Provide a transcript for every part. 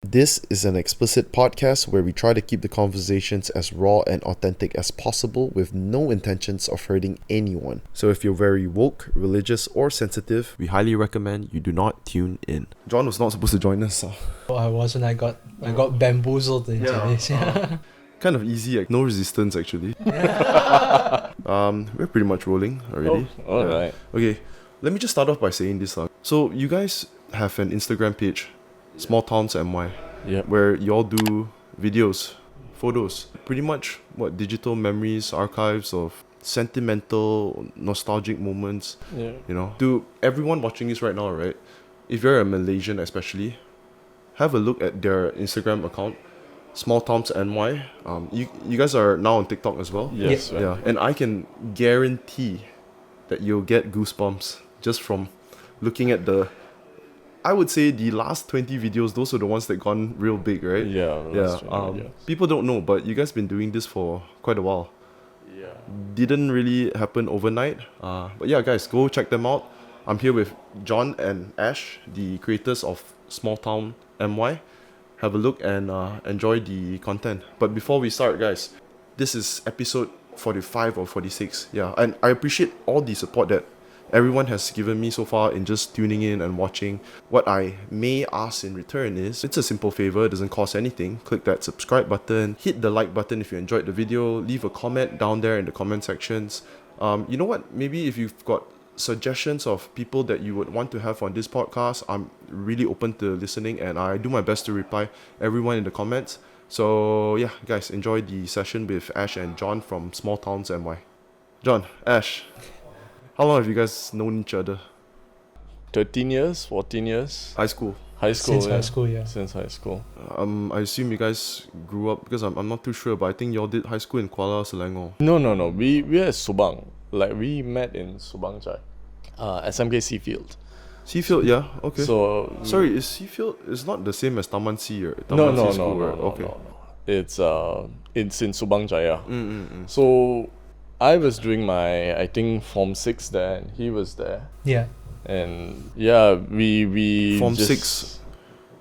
This is an explicit podcast where we try to keep the conversations as raw and authentic as possible with no intentions of hurting anyone. So if you're very woke, religious, or sensitive, we highly recommend you do not tune in. John was not supposed to join us. Oh, I wasn't. I got bamboozled into this. Kind of easy, like no resistance actually. We're pretty much rolling already. Oh, alright. Okay, let me just start off by saying this. So you guys have an Instagram page, Small Towns MY, where y'all do videos, photos, pretty much digital memories, archives of sentimental, nostalgic moments. Yeah. You know, to everyone watching this right now, right? If you're a Malaysian especially, have a look at their Instagram account, Small Towns NY. You guys are now on TikTok as well. Yes. Yeah, and I can guarantee that you'll get goosebumps just from looking at I would say the last 20 videos. Those are the ones that gone real big, right? Yeah. People don't know, but you guys been doing this for quite a while. Yeah. Didn't really happen overnight. But yeah, guys, go check them out. I'm here with John and Ash, the creators of Small Town MY. Have a look and enjoy the content. But before we start, guys, this is episode 45 or 46. Yeah, and I appreciate all the support that everyone has given me so far in just tuning in and watching. What I may ask in return is, it's a simple favor, it doesn't cost anything. Click that subscribe button, hit the like button if you enjoyed the video, leave a comment down there in the comment sections. You know what, maybe if you've got suggestions of people that you would want to have on this podcast, I'm really open to listening and I do my best to reply everyone in the comments. So yeah, guys, enjoy the session with Ash and John from Small Towns MY. John, Ash, how long have you guys known each other? 13 years, 14 years. High school. Since high school, yeah. Since high school. I assume you guys grew up, because I'm not too sure, but I think y'all did high school in Kuala Selangor. No. We at Subang. Like we met in Subang Chai. SMK Seafield. Seafield, yeah, okay. So sorry, is Seafield is not the same as Taman C or No. Okay. It's in Subang Jaya. So I was doing my, I think, Form 6 there and he was there. Yeah. And yeah, we Form just 6.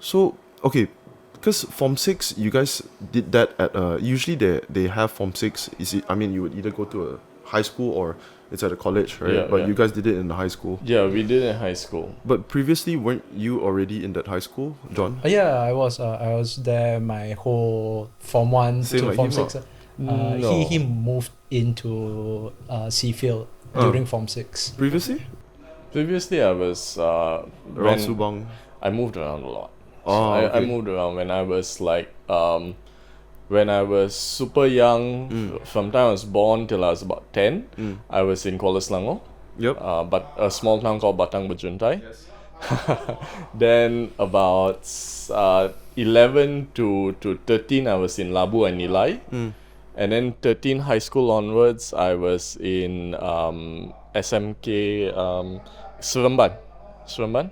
So, okay, because Form 6, you guys did that at, usually they have Form 6, you would either go to a high school or it's at a college, right? But you guys did it in the high school. Yeah, we did it in high school. But previously, weren't you already in that high school, John? Yeah, I was there my whole Form 1 Same to like Form him, 6. No. He moved into Seafield during Form 6. Previously, I was Around Subang. I moved around a lot. Okay. I moved around when I was like when I was super young. From time I was born till I was about 10. I was in Kuala Selangor. Yep. But a small town called Batang Berjuntai. Yes. Then about 11 to 13, I was in Labu and Nilai. And then 13 high school onwards, I was in SMK Seremban.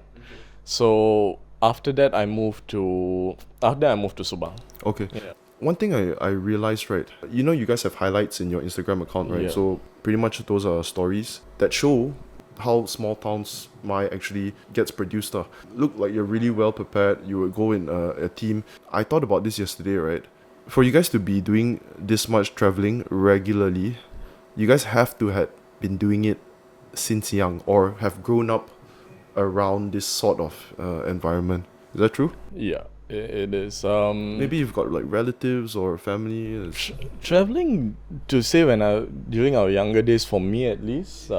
So after that, I moved to Subang. Okay. Yeah. One thing I realized, right, you guys have highlights in your Instagram account, right? Yeah. So pretty much those are stories that show how Small Towns MY actually gets produced. Look like you're really well prepared. You would go in a team. I thought about this yesterday, right? For you guys to be doing this much traveling regularly, you guys have to have been doing it since young or have grown up around this sort of environment. Is that true? Yeah, it is. Maybe you've got like relatives or family. Traveling, to say during our younger days, for me at least,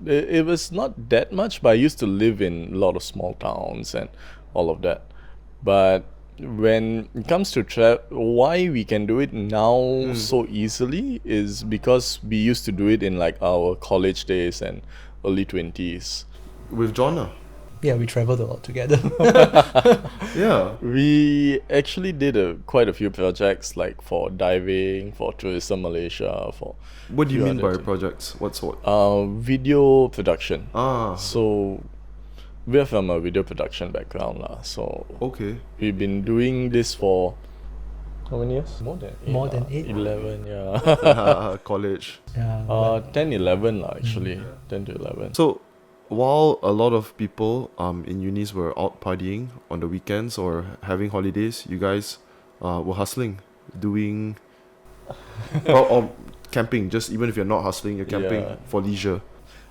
it was not that much, but I used to live in a lot of small towns and all of that. But when it comes to why we can do it now so easily is because we used to do it in like our college days and early 20s. With John? Yeah, we traveled a lot together. Yeah. We actually did quite a few projects like for diving, for Tourism Malaysia, for... What do you mean by projects? What sort? Video production. Ah. So we're from a video production background so okay. We've been doing this for how many years? More than 8. 11, yeah. College. Yeah. 10, 11 actually. 10 to 11. So while a lot of people in unis were out partying on the weekends or having holidays, you guys were hustling, doing or camping. Just even if you're not hustling, you're camping Yeah. for leisure.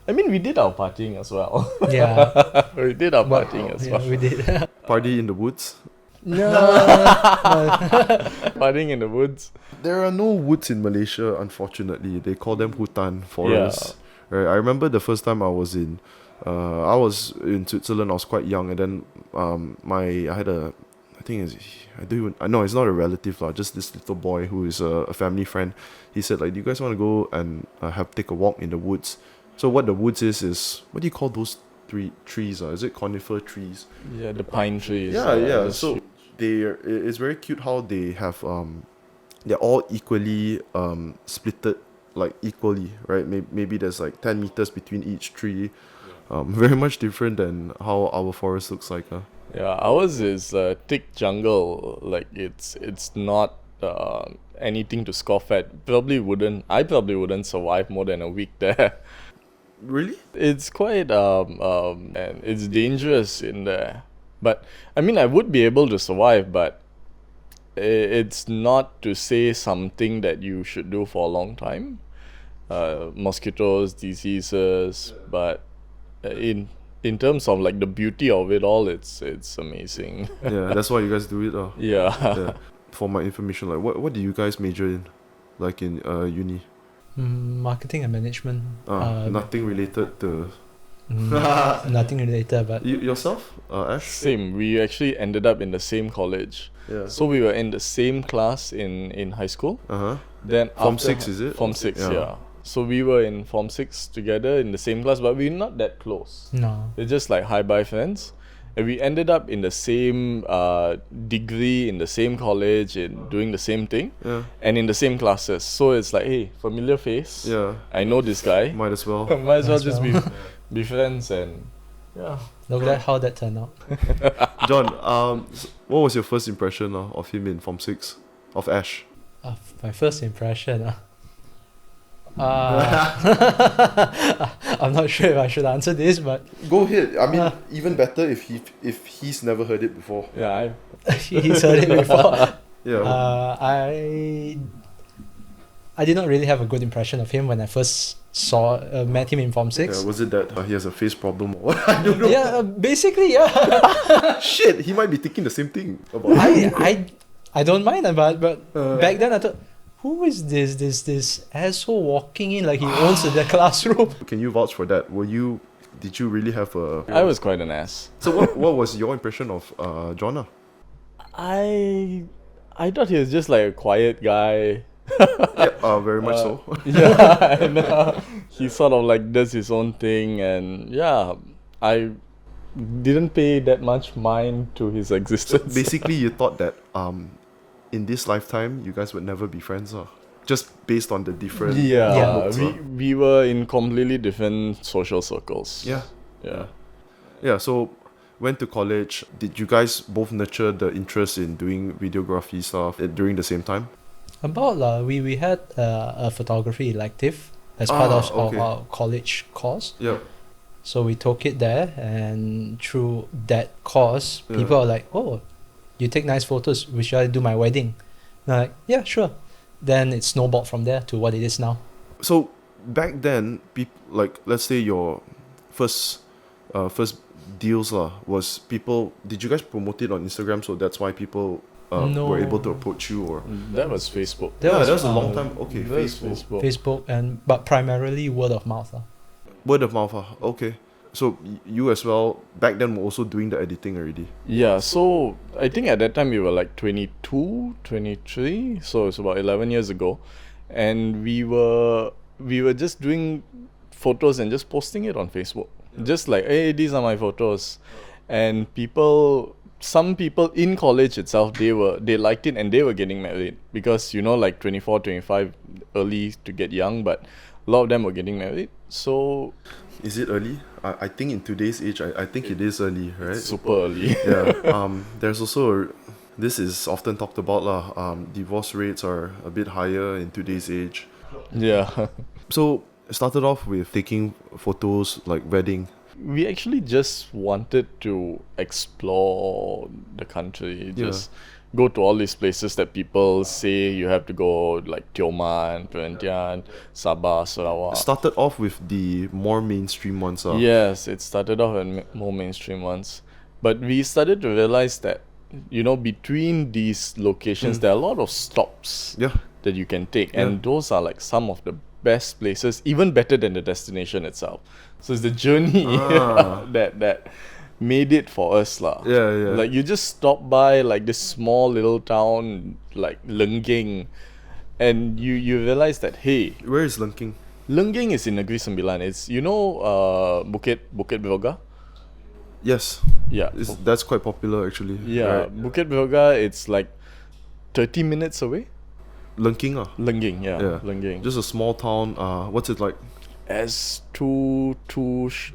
I mean, we did our partying as well. Yeah, We did our partying as yeah, well. we did. Party in the woods. No, Partying in the woods. There are no woods in Malaysia, unfortunately. They call them hutan forests. Right. I remember the first time I was in Switzerland. I was quite young, and then I had a, I think it's, I don't even, no, it's not a relative lah. Just this little boy who is a family friend. He said like, do you guys want to go and take a walk in the woods? So what the woods is what do you call those trees? Is it conifer trees? Yeah, the pine trees. Yeah, yeah. just So it's very cute how they have they're all equally splitted, like equally, right? Maybe there's like 10 meters between each tree. Very much different than how our forest looks like. Yeah, ours is thick jungle. Like it's not anything to scoff at. I probably wouldn't survive more than a week there. Really? It's quite and it's dangerous in there. But I mean, I would be able to survive, but it's not to say something that you should do for a long time. Mosquitoes, diseases, but in terms of like the beauty of it all, it's amazing. Yeah, that's why you guys do it. Yeah. Yeah. For my information, like what do you guys major in, like in uni? marketing and management. Nothing related to Nothing related, but yourself, Ash. Same. We actually ended up in the same college. Yeah. So we were in the same class in high school. Then Form after 6, is it? Form 6, Yeah. yeah. So we were in Form 6 together in the same class, but we're not that close. no. We're just like hi-bye friends. And we ended up in the same degree, in the same college, in doing the same thing, Yeah. and in the same classes. So it's like, hey, familiar face. Yeah. I know this guy. Might as well. Might as well As just well. be friends and yeah. Look at how that turned out. John, what was your first impression of him in Form 6? Of Ash? My first impression. I'm not sure if I should answer this, but Go ahead. I mean, even better if he's never heard it before. Yeah, he's heard it before. Yeah. I did not really have a good impression of him when I first met him in Form 6. Was it that he has a face problem or what? I don't know. Yeah, basically, yeah. Shit, he might be thinking the same thing about you. I don't mind, but back then I thought, who is this asshole walking in like he owns the classroom? Can you vouch for that? Did you really have a... I was quite an ass. So what was your impression of Jonah? I thought he was just like a quiet guy. Yeah, very much so. Yeah, and he sort of like does his own thing, and yeah, I didn't pay that much mind to his existence. Basically, you thought that in this lifetime, you guys would never be friends, just based on the different Yeah, outlooks, we were in completely different social circles. Yeah. Yeah. So went to college. Did you guys both nurture the interest in doing videography stuff during the same time? About we had a photography elective as part of okay. our college course. Yeah. So we took it there, and through that course, Yeah. people are like, "Oh, you take nice photos. We should do my wedding." And I'm like, "Yeah, sure." Then it snowballed from there to what it is now. So back then, like let's say your first deals was people. Did you guys promote it on Instagram? So that's why people No. were able to approach you, or That was Facebook. That was, that was a long time. Okay, That was Facebook. Facebook, but primarily word of mouth. Word of mouth. Okay. So you as well back then were also doing the editing already. Yeah, so I think at that time we were like 22, 23, so it's about 11 years ago, and we were just doing photos and just posting it on Facebook. Just like, hey, these are my photos. And some people in college itself, they liked it and they were getting married because, like 24, 25, early to get young, but a lot of them were getting married. So Is it early? I think in today's age, I think it is early, right? super early. Yeah. There's also this is often talked about lah. Divorce rates are a bit higher in today's age. Yeah. So started off with taking photos like wedding. we actually just wanted to explore the country. Just go to all these places that people say you have to go, like Tioman, Perhentian, Sabah, Sarawak. Started off with the more mainstream ones. Yes, it started off with more mainstream ones. But we started to realize that, between these locations, there are a lot of stops Yeah. that you can take. And those are like some of the best places, even better than the destination itself. So it's the journey that made it for us lah. Yeah. Like you just stop by like this small little town like Lenggeng, and you realize that, hey, Where is Lenggeng? Lenggeng is in Negeri Sembilan. It's Bukit Beroga. Yes. Yeah. That's quite popular actually. Yeah, Right. Bukit Beroga, it's like 30 minutes away. Lenggeng. Lenggeng, Yeah. Lenggeng. Just a small town. What's it like? As two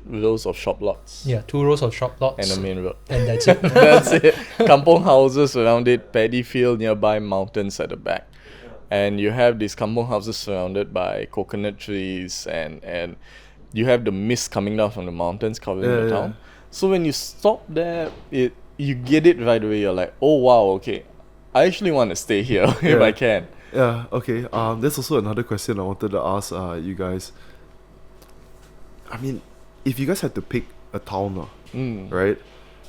rows of shop lots. Yeah, 2 rows of shop lots. And a main road. And that's it. That's it. Kampong houses around it, paddy field nearby, mountains at the back. And you have these kampong houses surrounded by coconut trees, and you have the mist coming down from the mountains covering the town. So when you stop there, you get it right away. You're like, oh wow, okay, I actually want to stay here if I can. Yeah. Okay. There's also another question I wanted to ask you guys. I mean, if you guys had to pick a town, right,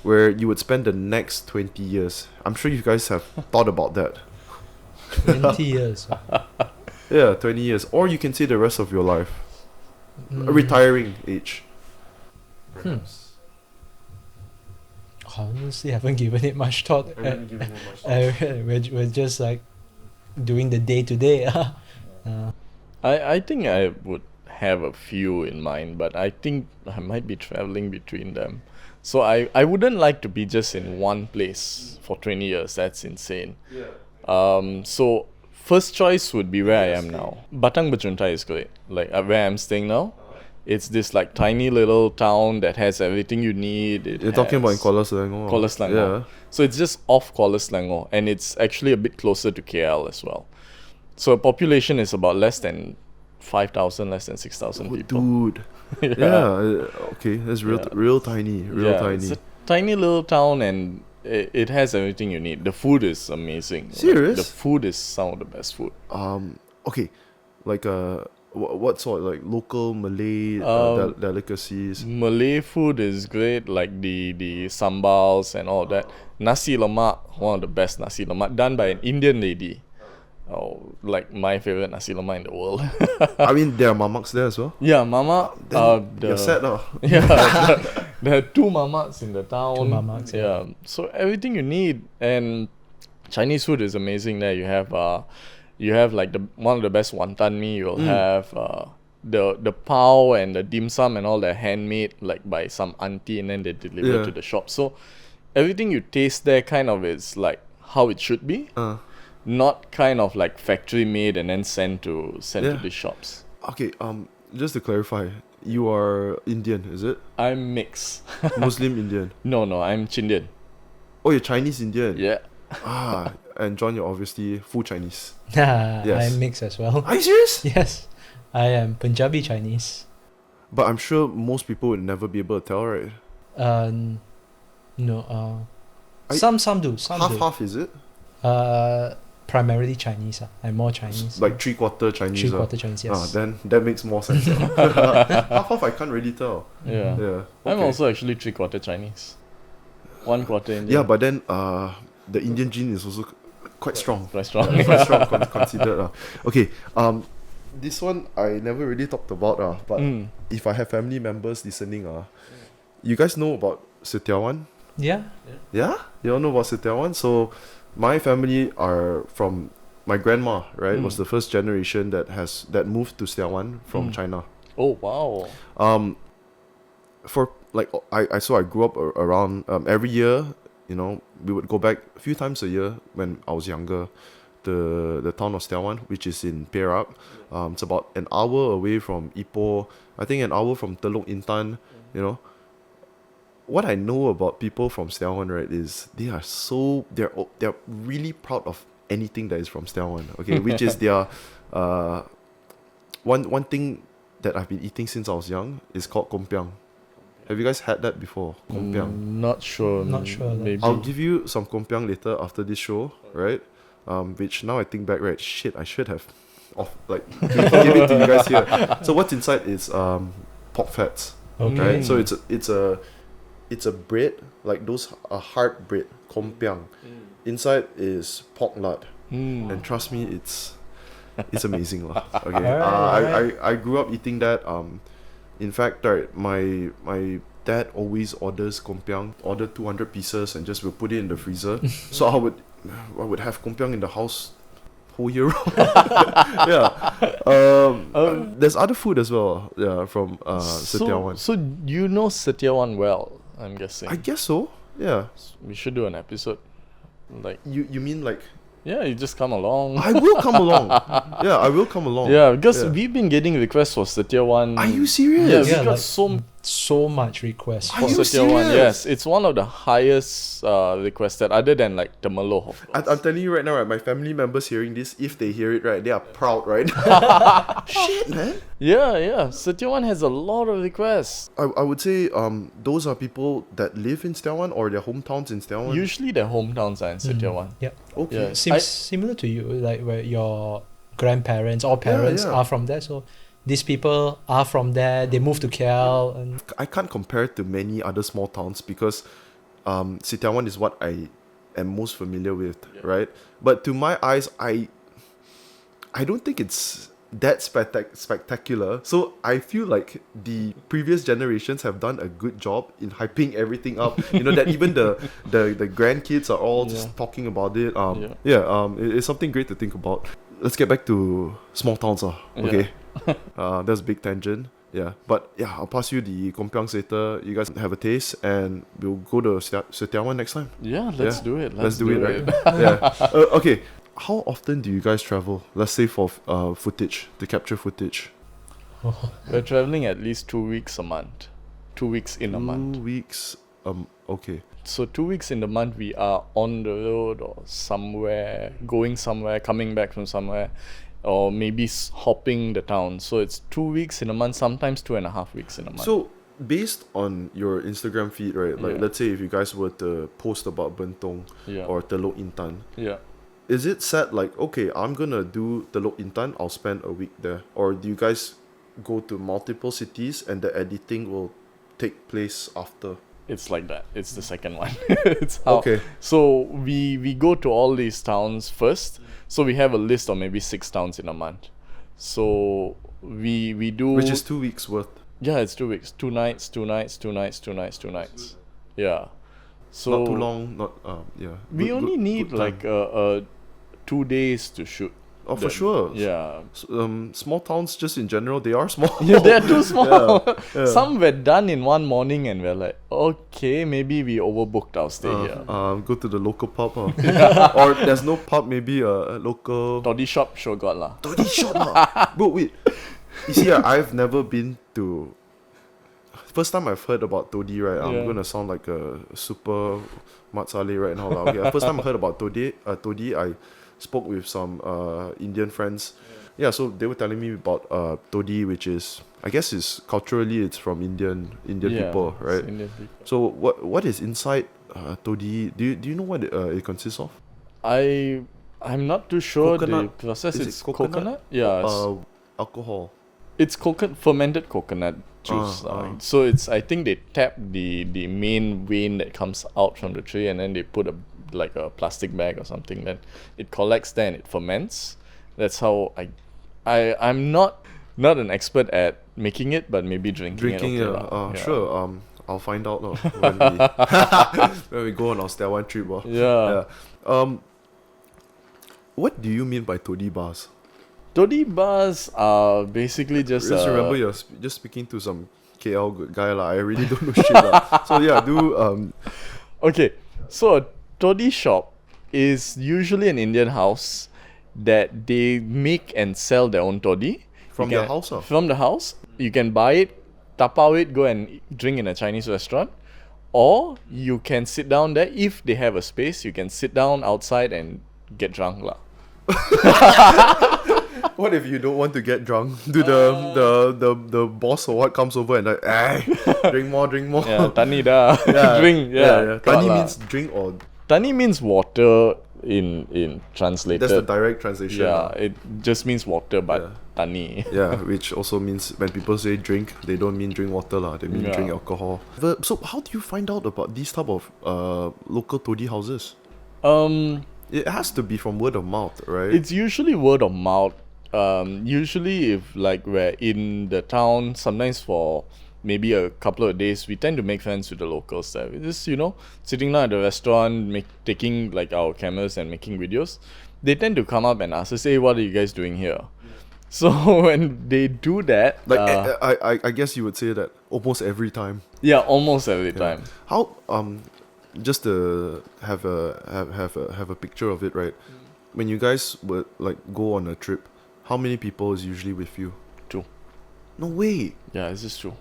where you would spend the next 20 years, I'm sure you guys have thought about that. 20 years. Yeah, 20 years. Or you can say the rest of your life. A retiring age. Perhaps. Honestly, haven't given it much thought. We're just like doing the day to day. I think I would have a few in mind, but I think I might be traveling between them. So I wouldn't like to be just in one place for 20 years. That's insane. So first choice would be where I am now. Batang Berjuntai is great. Like where I'm staying now. It's this like tiny little town that has everything you need. You're talking about in Kuala Selangor. Kuala Selangor. Yeah. So it's just off Kuala Selangor, and it's actually a bit closer to KL as well. So population is about less than 5,000, less than 6,000 people. Dude. Okay, that's real tiny. It's a tiny little town, and it has everything you need. The food is amazing. Serious? Like, the food is some of the best food. Okay, like what sort, like local Malay delicacies? Malay food is great, like the sambals and all that. Nasi lemak, one of the best nasi lemak, done by an Indian lady. Oh, like my favorite nasi lemak in the world. I mean, there are mamaks there as well. Yeah, mama. You're set now. Yeah, there are 2 mamaks in the town. 2 mamaks, yeah. So everything you need, and Chinese food is amazing there. You have like one of the best wonton mee. You'll have the pao and the dim sum and all, they're handmade like by some auntie, and then they deliver to the shop. So everything you taste there kind of is like how it should be. Not kind of like factory made and then sent to the shops. Okay, just to clarify, you are Indian, is it? I'm mixed. Muslim Indian. No, I'm Chindian. Oh, you're Chinese Indian. Yeah. And John, you're obviously full Chinese. I'm mixed as well. Are you serious? Yes, I am Punjabi Chinese. But I'm sure most people would never be able to tell, right? No. Some do. Some do. Half, is it? Primarily Chinese. I'm more Chinese. Like 3/4 Chinese. 3/4 Chinese, yes. Then that makes more sense. Half, I can't really tell. Yeah. I'm Okay. also actually 3/4 Chinese. 1/4 Indian. Yeah, but then the Indian gene is also quite strong. Quite strong. Quite strong considered. Okay. This one I never really talked about. But if I have family members listening, you guys know about Setiawan? Yeah. Yeah? You all know about Setiawan? So my family are from my grandma, right? Was the first generation that moved to Setiawan from China. Oh wow. For like I grew up around every year, we would go back a few times a year when I was younger. The town of Setiawan, which is in Perak. It's about an hour away from Ipoh. I think an hour from Teluk Intan, What I know about people from Setiawan, right, is they're really proud of anything that is from Setiawan, okay, which is their one thing that I've been eating since I was young is called kompiang. Have you guys had that before? Kompiang. Not sure. Not sure, like- Maybe. I'll give you some kompiang later after this show, right? Which now I think back, right? Shit, I should have give it to you guys here. So what's inside is pork fats, Okay. right? So it's a bread, like those hard bread, kompiang. Inside is pork lard, and trust me, it's amazing lah. Okay, Alright. I grew up eating that. In fact, right, my dad always orders kompiang, order 200 pieces, and just will put it in the freezer. So I would have kompiang in the house whole year round. Yeah. There's other food as well. Yeah, from Setiawan. So you know Setiawan well, I'm guessing. I guess so. Yeah. We should do an episode. Like, You mean like yeah, you just come along. I will come along. Yeah, I will come along. Yeah, because Yeah. we've been getting requests for Setiawan. Are you serious? Yeah, we Yeah, got like- so much requests. Are for you Setiawan. serious? Yes, it's one of the highest requested, other than like the Merlot. Of course. I'm telling you right now, right, my family members hearing this, if they hear it, right, they are proud, right? Shit, man. Yeah. Setiawan has a lot of requests. I would say those are people that live in Setiawan or their hometowns in Setiawan. Usually their hometowns are in Setiawan. Yep. Okay. Yeah. Seems similar to you, like where your grandparents or parents yeah. are from there. So these people are from there. They moved to KL, and I can't compare it to many other small towns because Setiawan is what I am most familiar with, right? But to my eyes, I don't think it's that spectacular. So I feel like the previous generations have done a good job in hyping everything up. You know, that even the grandkids are all just talking about it. It's something great to think about. Let's get back to small towns. Okay. That's a big tangent. Yeah. But yeah, I'll pass you the kompiang later. You guys have a taste and we'll go to Setiawan next time. Yeah, let's Yeah. do it. Let's do it, right? Yeah. Okay. How often do you guys travel? Let's say for footage, to capture footage. We're traveling at least 2 weeks a month. 2 weeks in a 2 month. weeks. Okay. So 2 weeks in the month we are on the road or somewhere, going somewhere, coming back from somewhere, or maybe hopping the town. So it's 2 weeks in a month, sometimes 2.5 weeks in a month. So based on your Instagram feed, right? Like, Yeah. let's say if you guys were to post about Bentong yeah. or Telok Intan, yeah. is it set like, okay, I'm gonna do Telok Intan, I'll spend a week there, or do you guys go to multiple cities and the editing will take place after? It's like that. It's the second one. It's how. Okay. So we go to all these towns first. So we have a list of maybe 6 towns in a month. So we do. Which is 2 weeks worth. Yeah, it's 2 weeks. 2 nights, 2 nights, 2 nights, 2 nights, 2 nights. Yeah. So Not too long. Not yeah. We Good- only good- need good like time. 2 days to shoot. Oh, for them. sure. Yeah. Small towns, just in general, they are small. Yeah, they're too small. Yeah. Some were done in one morning, and we're like, okay, maybe we overbooked our stay here. Go to the local pub, or there's no pub, maybe a local Toddy shop sure got lah. Toddy shop. Bro, wait. You see, I've never been to. First time I've heard about Toddy, right? I'm Yeah. gonna sound like a super Mat Saleh right now. Okay, first time I heard about Toddy, I spoke with some Indian friends. Yeah, so they were telling me about Toddy, which is, I guess, is culturally it's from Indian Yeah, people, it's right? Indian people. So what is inside Toddy? Do you know what it consists of? I'm not too sure the Coconut. process. Is it It's coconut? Yeah, Alcohol. it's fermented coconut juice. So it's, I think they tap the main vein that comes out from the tree, and then they put a plastic bag or something. Then it collects there and it ferments. That's how I'm not an expert at making it, but maybe drinking it. Okay lah. Yeah. Sure. I'll find out when we go on our Setiawan trip. Yeah. What do you mean by Toddy bars? Toddy bars are basically just. Just remember you're just speaking to some KL guy lah. I really don't know shit lah. So yeah, do Okay, so a toddy shop is usually an Indian house that they make and sell their own toddy. from You their can- house. From the house, you can buy it, tapao it, go and drink in a Chinese restaurant, or you can sit down there. If they have a space, you can sit down outside and get drunk lah. What if you don't want to get drunk? Do the boss or what comes over and like, drink more. Yeah, tani dah. Drink. Yeah. Tani means drink or Tani means water in translated. that's the direct translation. Yeah, it just means water, but Yeah. tani. Yeah, which also means when people say drink, they don't mean drink water lah. They mean Yeah. drink alcohol. So how do you find out about these type of local toady houses? It has to be from word of mouth, right? It's usually word of mouth. Usually if like we're in the town, sometimes for maybe a couple of days, we tend to make friends with the locals there. We just, sitting down at the restaurant, taking like our cameras and making videos. They tend to come up and ask us, hey, what are you guys doing here? So when they do that, like I guess you would say that almost every time. yeah, almost every time. How just to have a picture of it, right? When you guys would like go on a trip, how many people is usually with you? 2. No way. Yeah, this is true.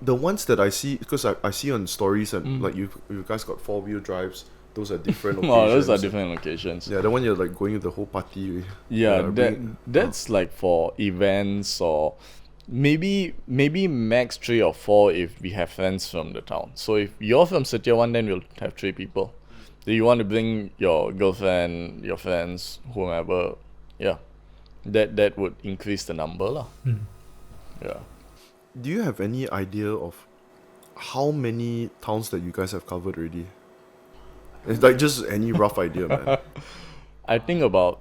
The ones that I see, because I see on stories and like you guys got 4-wheel drives. Those are different occasions. Oh, those are different occasions. Yeah, the one you're like going with the whole party. Yeah, that's like for events or maybe max 3 or 4 if we have friends from the town. So if you're from Satyawan, then we'll have 3 people. So you want to bring your girlfriend, your friends, whomever, yeah, that would increase the number lah. Yeah. Do you have any idea of how many towns that you guys have covered already? It's like just any rough idea, man. I think about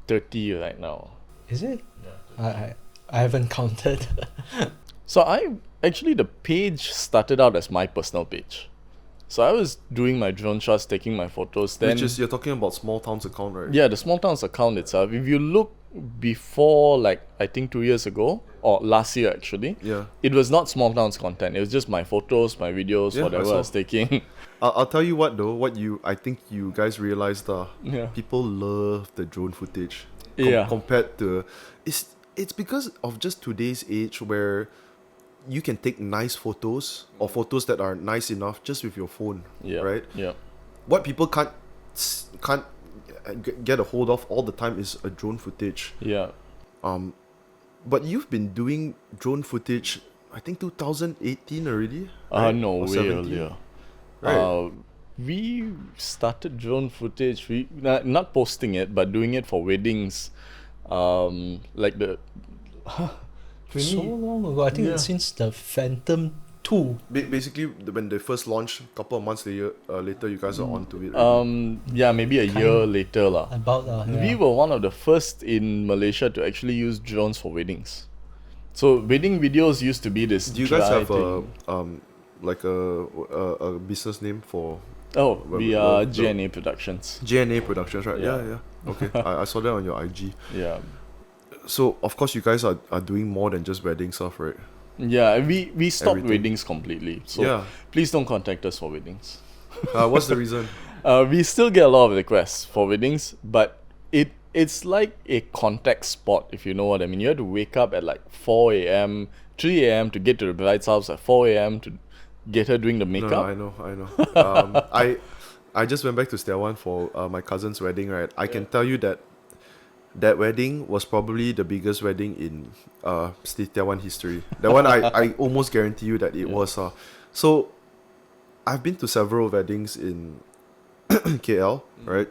30 right now. Is it? I haven't counted. So the page started out as my personal page. So I was doing my drone shots, taking my photos. Then Which is, you're talking about small towns account, right? yeah, the small towns account itself. If you look before, like I think 2 years ago or last year actually, Yeah. it was not small towns content. It was just my photos, my videos, Yeah, I whatever I saw. was taking. I'll tell you what though, I think you guys realized Yeah. people love the drone footage. Yeah. Compared to it's because of just today's age where you can take nice photos or photos that are nice enough just with your phone. Yeah. Right? Yeah. What people can't get a hold of all the time is a drone footage. Yeah. But you've been doing drone footage, I think 2018 already. No, Or way 17? earlier. Right. We started drone footage. We not posting it, but doing it for weddings. Like the So long ago. I think Yeah. it's since the Phantom 2. Basically, when they first launched, a couple of months later, you guys are onto it. already. yeah, maybe a year later lah. About We were one of the first in Malaysia to actually use drones for weddings. So wedding videos used to be this. Do you guys dry have thing. like a business name for Oh, we are the- GNA Productions. JNA Productions, right? Yeah. Yeah. Okay, I saw that on your IG. Yeah. So of course you guys are doing more than just wedding stuff, right? Yeah, we stopped Everything. weddings completely. So Yeah. please don't contact us for weddings. What's the reason? We still get a lot of requests for weddings, but it's like a contact spot, if you know what I mean. You have to wake up at like 4 a.m., 3 a.m. to get to the bride's house at 4 a.m. to get her doing the No, makeup. I know. I just went back to Stelwan for my cousin's wedding, right? I can tell you that wedding was probably the biggest wedding in Stelwan history. That one I almost guarantee you that it was. So I've been to several weddings in KL, right?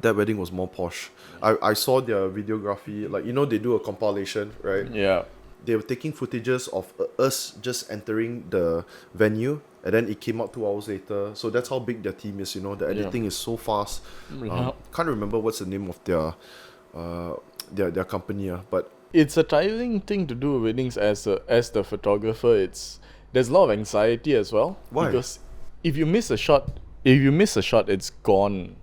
That wedding was more posh. I saw their videography, like they do a compilation, right? Yeah. They were taking footages of us just entering the venue, and then it came out 2 hours later. So that's how big their team is. The editing is so fast. Yeah. Can't remember what's the name of their company, but It's a tiring thing to do weddings as the photographer. There's a lot of anxiety as well. Why? Because if you miss a shot, it's gone.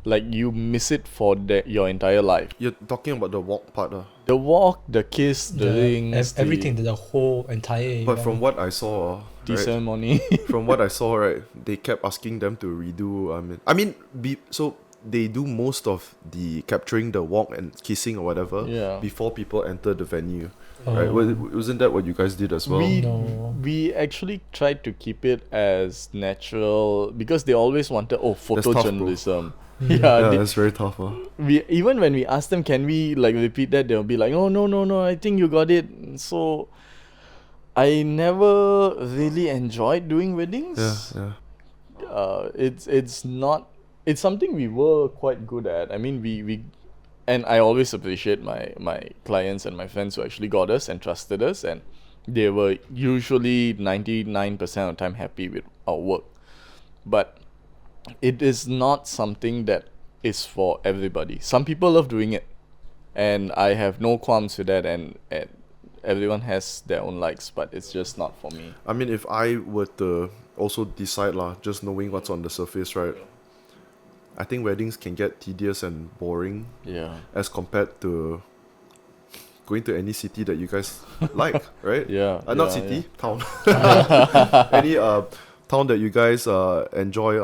Like you miss it for your entire life. you're talking about the walk part. The walk, the kiss, the rings, everything, the whole entire But event. from what I saw, the right, ceremony. from what I saw, right, they kept asking them to redo. So they do most of the capturing the walk and kissing or whatever Yeah. before people enter the venue, Oh. right? Wasn't that what you guys did as well? No. We actually tried to keep it as natural because they always wanted tough, bro. photojournalism. Yeah, they- it's very tough. we even when we ask them, can we like repeat that, they'll be like, oh no, I think you got it. So I never really enjoyed doing weddings. Yeah. It's not, it's something we were quite good at. I mean, we and I always appreciate my clients and my friends who actually got us and trusted us, and they were usually 99% of the time happy with our work. But it is not something that is for everybody. Some people love doing it, and I have no qualms with that, and everyone has their own likes, but it's just not for me. I mean, if I were to also decide just knowing what's on the surface, right? I think weddings can get tedious and boring Yeah. as compared to going to any city that you guys like, right? Yeah. Not yeah, city, town. Any town that you guys enjoy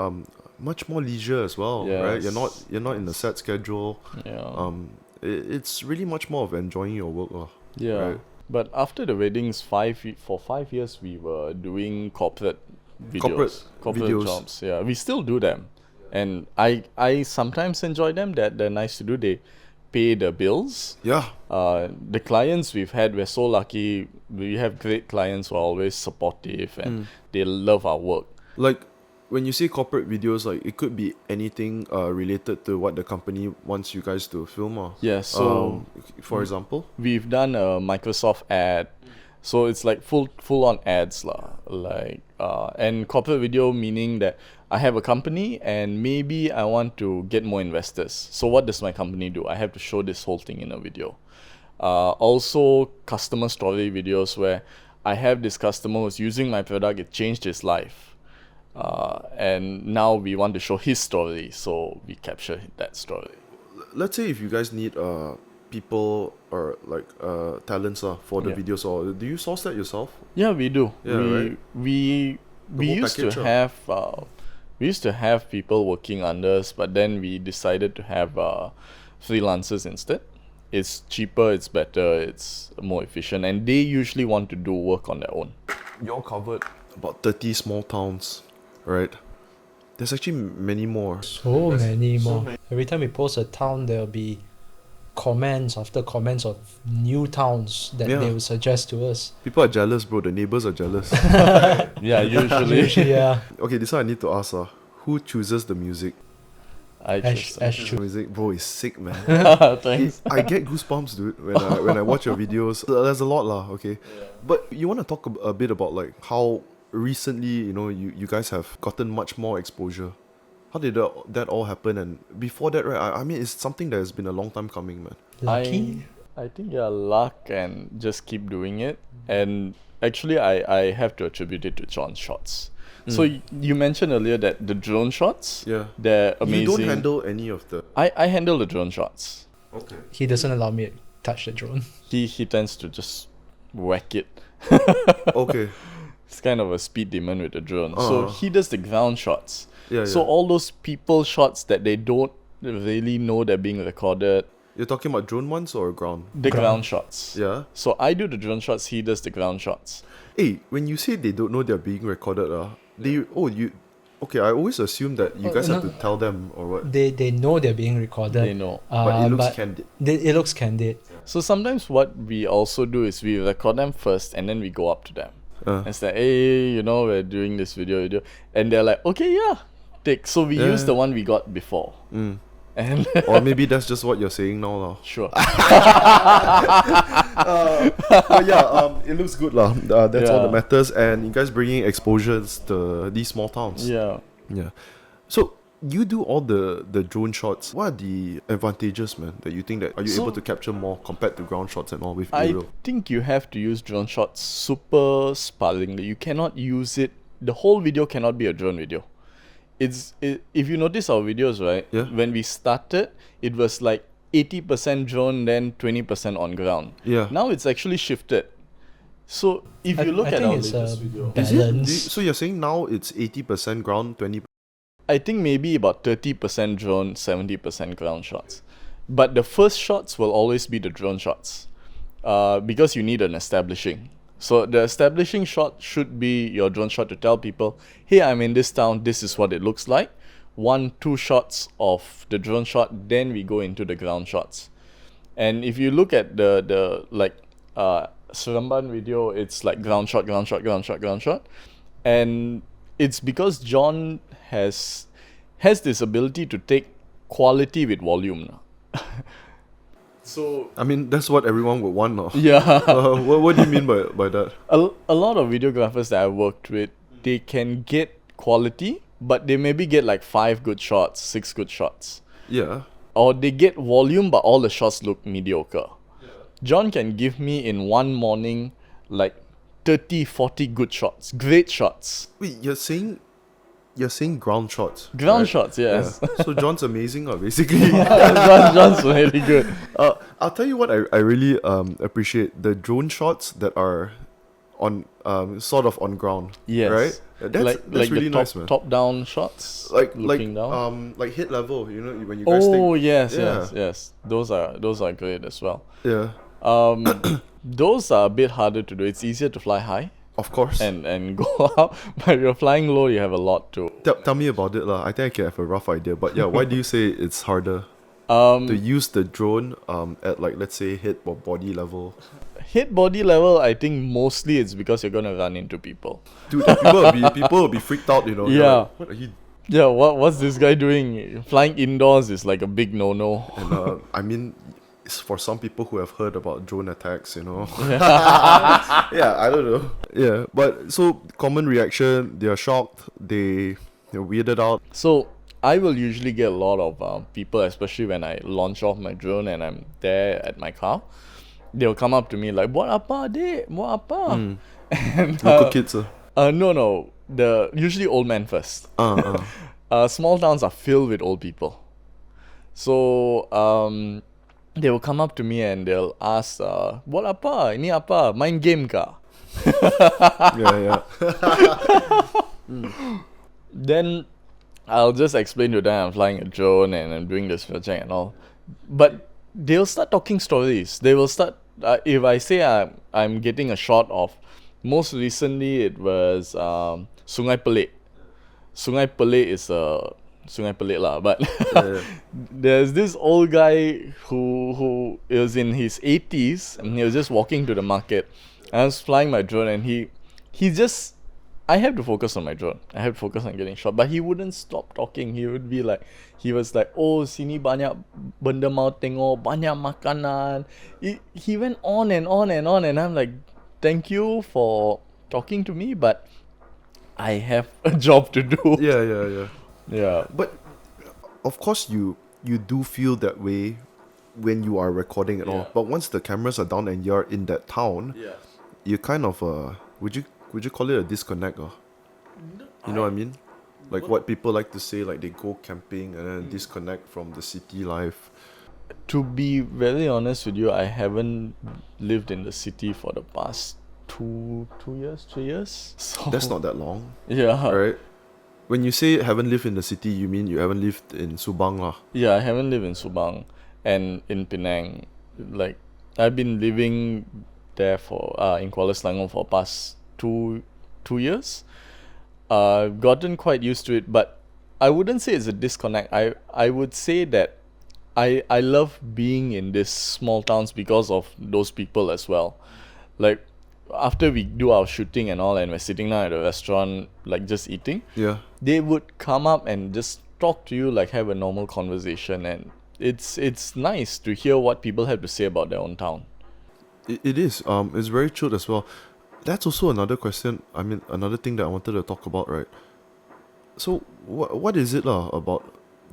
much more leisure as well, right? You're not in a set schedule. Yeah. It's really much more of enjoying your work. Yeah. Right. But after the weddings, for 5 years, we were doing corporate videos, corporate videos. jobs. Yeah, we still do them, and I sometimes enjoy them. That they're nice to do. They pay the bills. Yeah. The clients we've had, we're so lucky. We have great clients who are always supportive, and they love our work. Like when you say corporate videos, like it could be anything related to what the company wants you guys to film. Yeah. So for example, we've done a Microsoft ad, so it's like full on ads lah. Like and corporate video meaning that I have a company and maybe I want to get more investors. So what does my company do? I have to show this whole thing in a video. Also customer story videos where I have this customer who's using my product, it changed his life. And now we want to show his story, so we capture that story. let's say if you guys need people or like talents for the Yeah. videos, or do you source that yourself? Yeah, we do. Yeah, right. We whole used to package, have people working under us, but then we decided to have freelancers instead. It's cheaper, it's better, it's more efficient, and they usually want to do work on their own. You all covered about 30 small towns, right? There's actually many more. So many more. Every time we post a town, there'll be comments after comments of new towns that Yeah. they will suggest to us. People are jealous, bro. The neighbors are jealous. Yeah, usually. Yeah. Okay, this one I need to ask. Who chooses the music? I just Ash choose. Music, bro, is sick, man. Thanks. I get goosebumps, dude, when I watch your videos. There's a lot, lah. Okay, but you want to talk a bit about like how recently, you guys have gotten much more exposure. How did that all happen? And before that, right? I mean, it's something that has been a long time coming, man. Lucky. I think luck and just keep doing it. And actually, I have to attribute it to John's shots. So you mentioned earlier that the drone shots, Yeah. they're amazing. You don't handle any of the. I handle the drone shots. Okay. He doesn't allow me to touch the drone. He tends to just whack it. Okay. It's kind of a speed demon with the drone. So he does the ground shots. Yeah. So yeah. all those people shots that they don't really know they're being recorded, You're talking about drone ones or ground? the Ground. ground shots. Yeah. So I do the drone shots, he does the ground shots. Hey, when you say they don't know they're being recorded, okay, I always assume that you guys have to tell them or what. They know they're being recorded. They know. But it looks but candid. it looks candid. So sometimes what we also do is we record them first and then we go up to them. And it's like, hey, we're doing this video. And they're like, okay, yeah, take. So we use Yeah. the one we got before. And Or maybe that's just what you're saying now, lah. sure. But yeah, it looks good, lah. That's all that Yeah. matters. And you guys bringing exposures to these small towns. Yeah. Yeah. So you do all the drone shots. What are the advantages, man? That you think that are you So- able to capture more compared to ground shots and all with I aerial? think you have to use drone shots super sparingly. You cannot use it. The whole video cannot be a drone video. If you notice our videos, right? Yeah. When we started, it was like 80% drone, then 20% on ground. Yeah. Now it's actually shifted. So if you look I at think our it's latest a video, Is it? balance. So you're saying now it's 80% ground, 20%. I think maybe about 30% drone, 70% ground shots. But the first shots will always be the drone shots, because you need an establishing. So the establishing shot should be your drone shot to tell people, hey, I'm in this town, this is what it looks like. 2 shots of the drone shot, then we go into the ground shots. And if you look at the Seremban video, it's like ground shot, ground shot, ground shot, ground shot. And it's because John has this ability to take quality with volume. So I mean, that's what everyone would want now. yeah, What do you mean by that? a lot of videographers that I worked with, they can get quality, but they maybe get like 5 good shots, 6 good shots. Yeah. Or they get volume, but all the shots look mediocre. John can give me in one morning like 30, 40 good shots, great shots. Wait, you're saying ground shots? Ground right? shots, yes. Yeah. So John's amazing, basically. John's really good. I'll tell you what I really appreciate, the drone shots that are on sort of on ground. Yes. Right? That's really the nice, man. top down shots, Like looking down. like hit level, you know, when you guys Oh think. yes, Yeah. yes. Those are great as well. Yeah. Those are a bit harder to do. It's easier to fly high Of course. and go up, but if you're flying low, you have a lot to. Tell me about it, lah. I think I can have a rough idea. But yeah, why do you say it's harder Um, to use the drone at, like, let's say hit or body level? hit body level, I think mostly it's because you're gonna run into people. Dude, people will be freaked out, you know. They're Yeah. like, what are you? Yeah, what's this guy doing? Flying indoors is like a big no-no. And I mean, it's for some people who have heard about drone attacks, you know. Yeah, I don't know. Yeah, but so common reaction, they're shocked, they're weirded out. So I will usually get a lot of people, especially when I launch off my drone and I'm there at my car. They'll come up to me like, "What apa, dek? What apa?" And Local kids, no, the usually old men first. Small towns are filled with old people, so they will come up to me and they'll ask, "What apa? Ini apa? Main game ka?" yeah. Then I'll just explain to them I'm flying a drone and I'm doing this project and all. But they'll start talking stories. They will start, if I say I'm getting a shot of, most recently it was Sungai Pelik. Sungai Pelik is Sungai Pelik lah, but Yeah. there's this old guy who is in his 80s and he was just walking to the market. I was flying my drone and he just, I have to focus on my drone. I have to focus on getting shot. But he wouldn't stop talking. He was like, "Oh, sini banyak benda mau tengok, banyak makanan." He went on and on and on, and I'm like, "Thank you for talking to me, but I have a job to do." Yeah. Yeah. But of course you do feel that way when you are recording and all. Yeah. But once the cameras are down and you're in that town, you kind of would you call it a disconnect or? You know what I mean? Like what people like to say, like they go camping and then disconnect from the city life. To be very honest with you, I haven't lived in the city for the past 3 years. So That's not that long, yeah. right? When you say haven't lived in the city, you mean you haven't lived in Subang lah. Yeah, I haven't lived in Subang and in Penang. Like I've been living there for in Kuala Selangor for past 2 years. I've gotten quite used to it, but I wouldn't say it's a disconnect. I would say that I love being in these small towns because of those people as well. Like after we do our shooting and all and we're sitting down at a restaurant like just eating, Yeah. they would come up and just talk to you, like have a normal conversation, and it's nice to hear what people have to say about their own town. It is. It's very chilled as well. That's also another question. I mean, another thing that I wanted to talk about, right? So, what is it about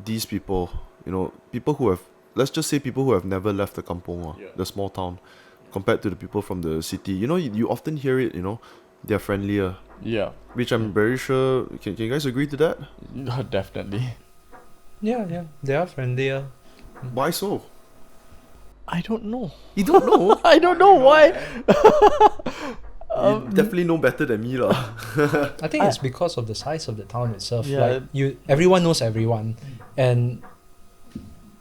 these people? You know, people who have, let's just say, people who have never left the kampong, the small town, compared to the people from the city. You know, you often hear it. You know, they're friendlier, Yeah, which I'm very sure. Can you guys agree to that? definitely. Yeah, they are friendlier. Why so? I don't know. You don't know. I don't know why. You definitely know better than me, lah. I think it's because of the size of the town itself. Yeah. Like everyone knows everyone, and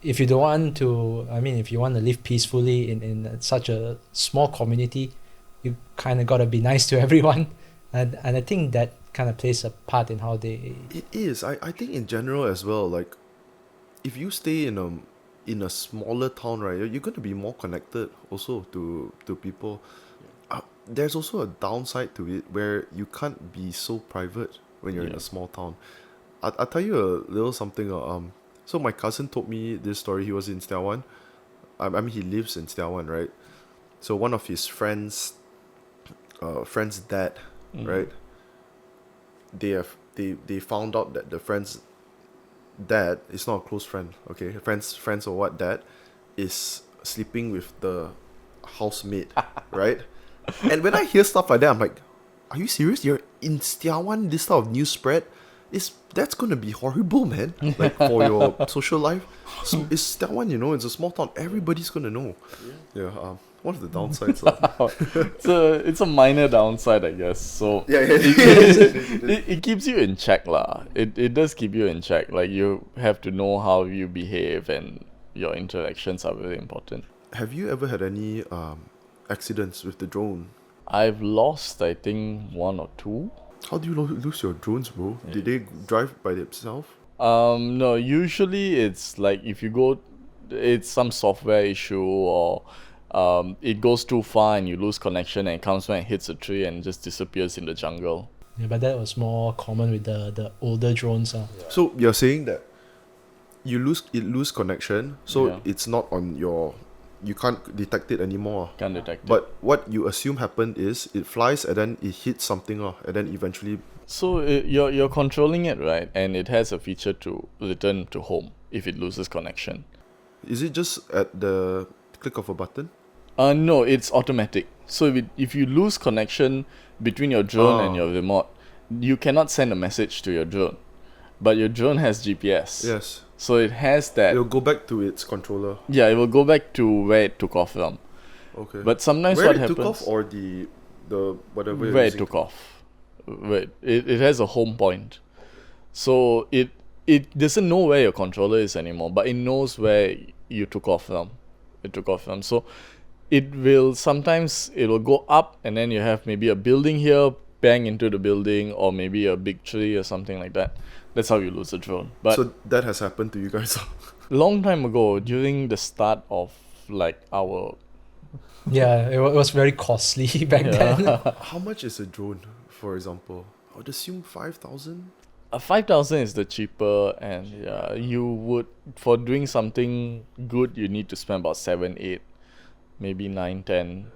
if you don't want to, if you want to live peacefully in such a small community, you kind of gotta be nice to everyone, and I think that kind of plays a part in how they. It is. I think in general as well, like if you stay in a smaller town, right, you're going to be more connected also to people. There's also a downside to it where you can't be so private when you're in Yeah. a small town. I'll tell you a little something. So my cousin told me this story. He was in Stiawan. I mean, he lives in Stiawan, right? So one of his friends' dad, right? They found out that the friend's dad is not a close friend. Okay, friends or what dad is sleeping with the housemate, right? And when I hear stuff like that, I'm like, are you serious? You're in Stiawan, this type of news spread? That's gonna be horrible, man. Like for your social life. So it's Stiawan, it's a small town. Everybody's gonna know. Yeah. One of the downsides. It's a minor downside, I guess. So Yeah. it keeps you in check, lah. It does keep you in check. Like you have to know how you behave, and your interactions are very important. Have you ever had any accidents with the drone? I've lost, I think, 1 or 2. How do you lose your drones, bro? Did they drive by themselves? No, usually it's like if you go, it's some software issue, or it goes too far and you lose connection and it comes back and hits a tree and just disappears in the jungle. Yeah, but that was more common with the older drones. So you're saying that you lose connection, so Yeah. it's not on you can't detect it anymore. Can't detect it. But what you assume happened is it flies and then it hits something, and then eventually. So you're controlling it, right? And it has a feature to return to home if it loses connection. Is it just at the click of a button? No, it's automatic. So if you lose connection between your drone and your remote, you cannot send a message to your drone. But your drone has GPS. Yes. So it has that. It'll go back to its controller. Yeah, it will go back to where it took off from. Okay. But sometimes where what it happens, took off, or the whatever you're where it using? took off. Where it has a home point. So it doesn't know where your controller is anymore, but it knows where you took off from. So it will go up, and then you have maybe a building here, bang into the building, or maybe a big tree or something like that. That's how you lose a drone. But So that has happened to you guys. long time ago, during the start of like our Yeah, it was very costly back then. How much is a drone, for example? I would assume 5,000. 5,000 is the cheaper, and yeah, you would, for doing something good, you need to spend about 7, 8, maybe 9, 10.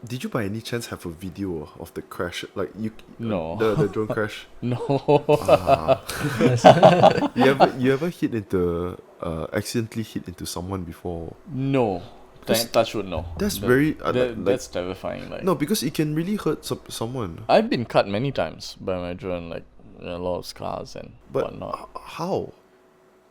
Did you by any chance have a video of the crash? Like No. the drone crash? No. You ever hit into accidentally hit into someone before? No. Touch wood, no. That's very that's terrifying. Like, no, because it can really hurt someone. I've been cut many times by my drone, like a lot of scars and But whatnot. how?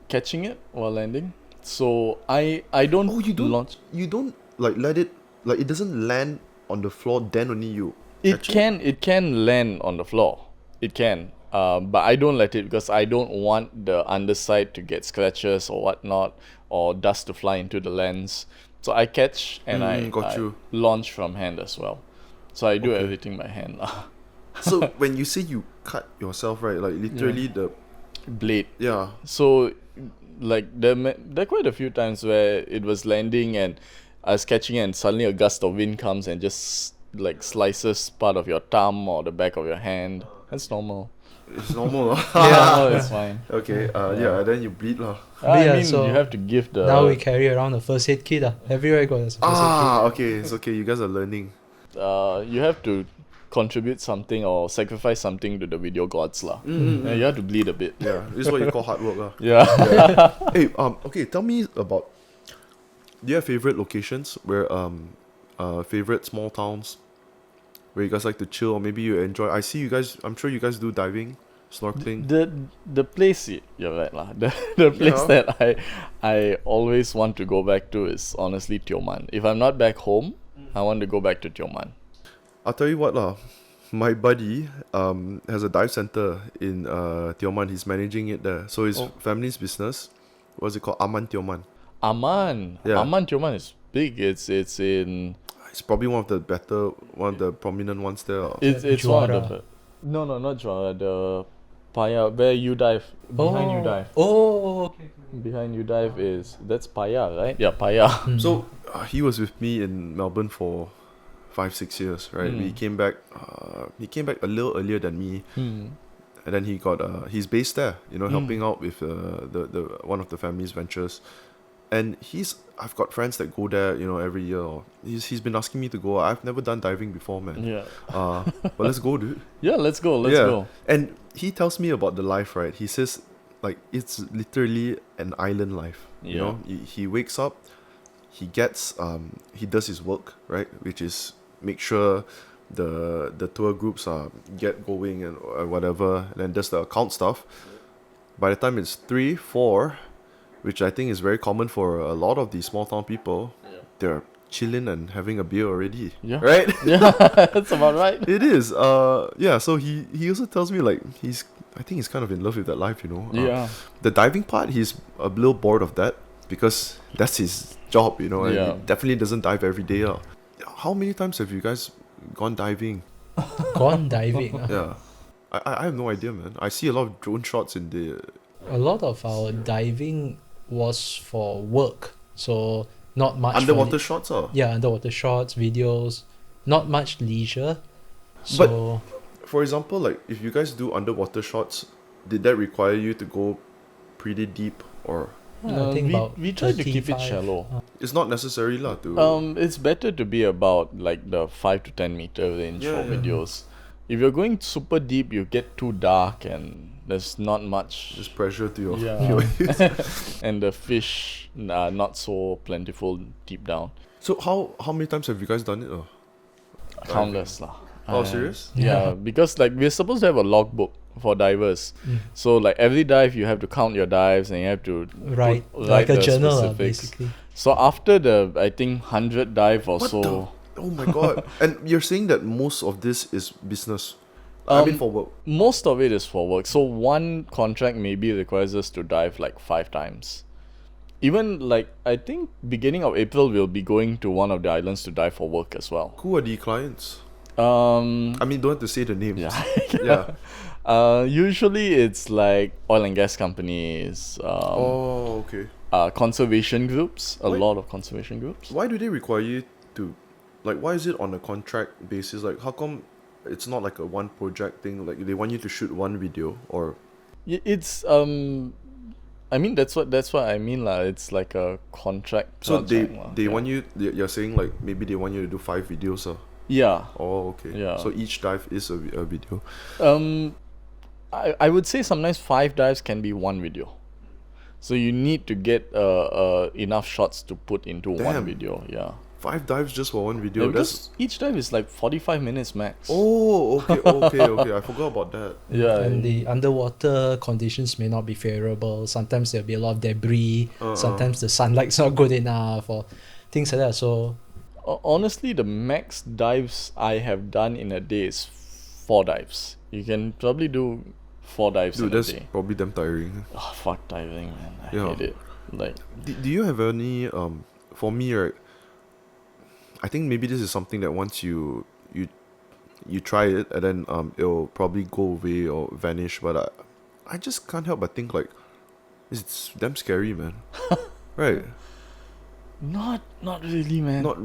Catching it while landing. So I don't. Oh, you don't launch. You don't like let it, like it doesn't land on the floor. Then only you. It catch can land on the floor. It can. But I don't let it, because I don't want the underside to get scratches or whatnot, or dust to fly into the lens. So I catch and I launch from hand as well. So I do everything by hand. So when you say you cut yourself, right? Like literally the blade. Yeah. So like there are quite a few times where it was landing and I was catching it, and suddenly a gust of wind comes and just like slices part of your thumb or the back of your hand. That's normal. It's normal. Yeah, it's fine. Okay. Yeah. Then you bleed lah. I Yeah, mean, so you have to give the. Now we carry around a first aid kit. Everywhere goes a first aid Okay. It's okay. You guys are learning. You have to contribute something or sacrifice something to the video gods lah. Yeah, you have to bleed a bit. Yeah. This is what you call hard work lah. Yeah. Hey. Okay. Tell me about. Do you have favorite locations where favorite small towns where you guys like to chill, or maybe you enjoy? I see you guys. I'm sure you guys do diving, snorkeling. The place, you're right lah. The place that I always want to go back to is honestly Tioman. If I'm not back home, I want to go back to Tioman. I'll tell you what lah. My buddy has a dive center in Tioman. He's managing it there. So his family's business, what's it called? Aman Tioman. Aman. Yeah. Aman Tioman is big. It's in. It's probably one of the prominent ones there. It's one of the. No, not Joanna. The Paya, where you dive. Behind you dive. Oh, okay. Behind you dive that's Paya, right? Yeah, Paya. So he was with me in Melbourne for 5-6 years, right? We came back. He came back a little earlier than me, and then he got. He's based there, helping out with the one of the family's ventures. And I've got friends that go there, every year. Or he's been asking me to go. I've never done diving before, man. Yeah. But let's go, dude. Yeah, let's go. Let's go. And he tells me about the life, right? He says, like, it's literally an island life. You know, he wakes up, he gets, he does his work, right? Which is make sure the tour groups get going and whatever, and then does the account stuff. By the time it's 3-4, which I think is very common for a lot of these small town people, they're chilling and having a beer already. Yeah. Right? Yeah, that's about right. It is. Yeah, so he also tells me, like, I think he's kind of in love with that life, Yeah. The diving part, he's a little bored of that because that's his job, and Yeah. he definitely doesn't dive every day. How many times have you guys gone diving? Gone diving. Yeah. I have no idea, man. I see a lot of drone shots in the... A lot of our diving was for work, so not much Underwater shots, Yeah, underwater shots, videos, not much leisure. So For example, like, if you guys do underwater shots, did that require you to go pretty deep, or... I think about we try to keep it 35. shallow. It's not necessary lah to... It's better to be about like the 5 to 10 meter range for videos. If you're going super deep, you get too dark and there's not much. Just pressure to your... And the fish are not so plentiful deep down. So how many times have you guys done it? Countless lah. Oh, serious? Yeah, because like we're supposed to have a logbook for divers. So like every dive you have to count your dives and you have to Right, write like a the journal, specifics. basically. So after the I think 100 dive or What so, the? Oh my god. And you're saying that most of this is business? I mean for work. most of it is for work. So one contract maybe requires us to dive like 5 times. Even like I think beginning of April we'll be going to one of the islands to dive for work as well. Who are the clients? I mean, don't have to say the names. Yeah. Yeah. Usually it's like oil and gas companies, Oh, okay. conservation groups, a Wait. lot of conservation groups. Why do they require you to... Like, why is it on a contract basis? Like, how come it's not like a one project thing? Like, they want you to shoot one video or... It's I mean that's what I mean lah. It's like a contract. So project lah. they Yeah. want you... You're saying, like, maybe they want you to do 5 videos, Yeah. Oh, okay. Yeah. So each dive is a video. I would say sometimes 5 dives can be one video. So you need to get enough shots to put into one Damn. video. Yeah. 5 dives just for one video? Yeah, That's... because each dive is like 45 minutes max. Oh, okay. I forgot about that. Yeah. And the underwater conditions may not be favorable. Sometimes there'll be a lot of debris. Sometimes the sunlight's not good enough, or things like that. So Honestly, the max dives I have done in a day is 4 dives. You can probably do 4 dives Dude, in a that's day. probably damn tiring. Oh, fuck diving, man. I Yeah. hate it. Like, Do you have any... For me, right, I think maybe this is something that once you try it and then it'll probably go away or vanish, but I just can't help but think, like, it's damn scary, man. Right? not really, man. Not...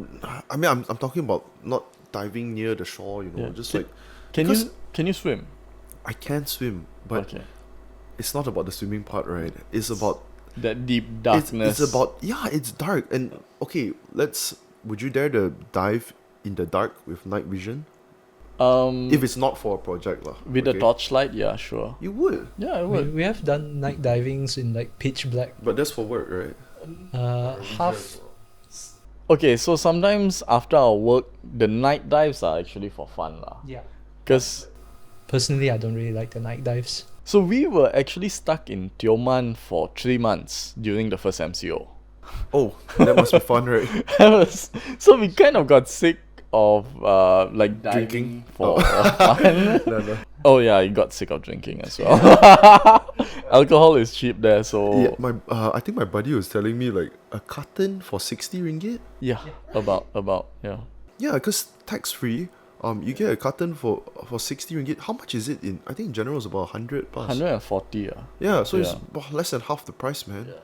I mean, I'm talking about not diving near the shore, Yeah. just Can- like... Can because- you swim? I can swim, but Okay. it's not about the swimming part, right? It's about... That deep darkness. It's about... Yeah, it's dark. And, okay, would you dare to dive in the dark with night vision? If it's not for a project lah. with a torchlight, yeah, sure. You would. Yeah, I we, would. we have done night divings in like pitch black. But that's for work, right? Half. Okay, so sometimes after our work, the night dives are actually for fun lah. Yeah. Because Personally, I don't really like the night dives. so we were actually stuck in Tioman for 3 months during the first MCO. Oh, that must be fun, right? So we kind of got sick of like Drinking? drinking for fun. No. Oh yeah, I got sick of drinking as well. Alcohol is cheap there, so Yeah, I think my buddy was telling me, like, a carton for 60 ringgit? yeah, about yeah. Yeah, because tax-free, You get a carton for 60 ringgit. How much is it in? I think in general it's about 100 plus. 140. Yeah, so it's Yeah. about less than half the price, man.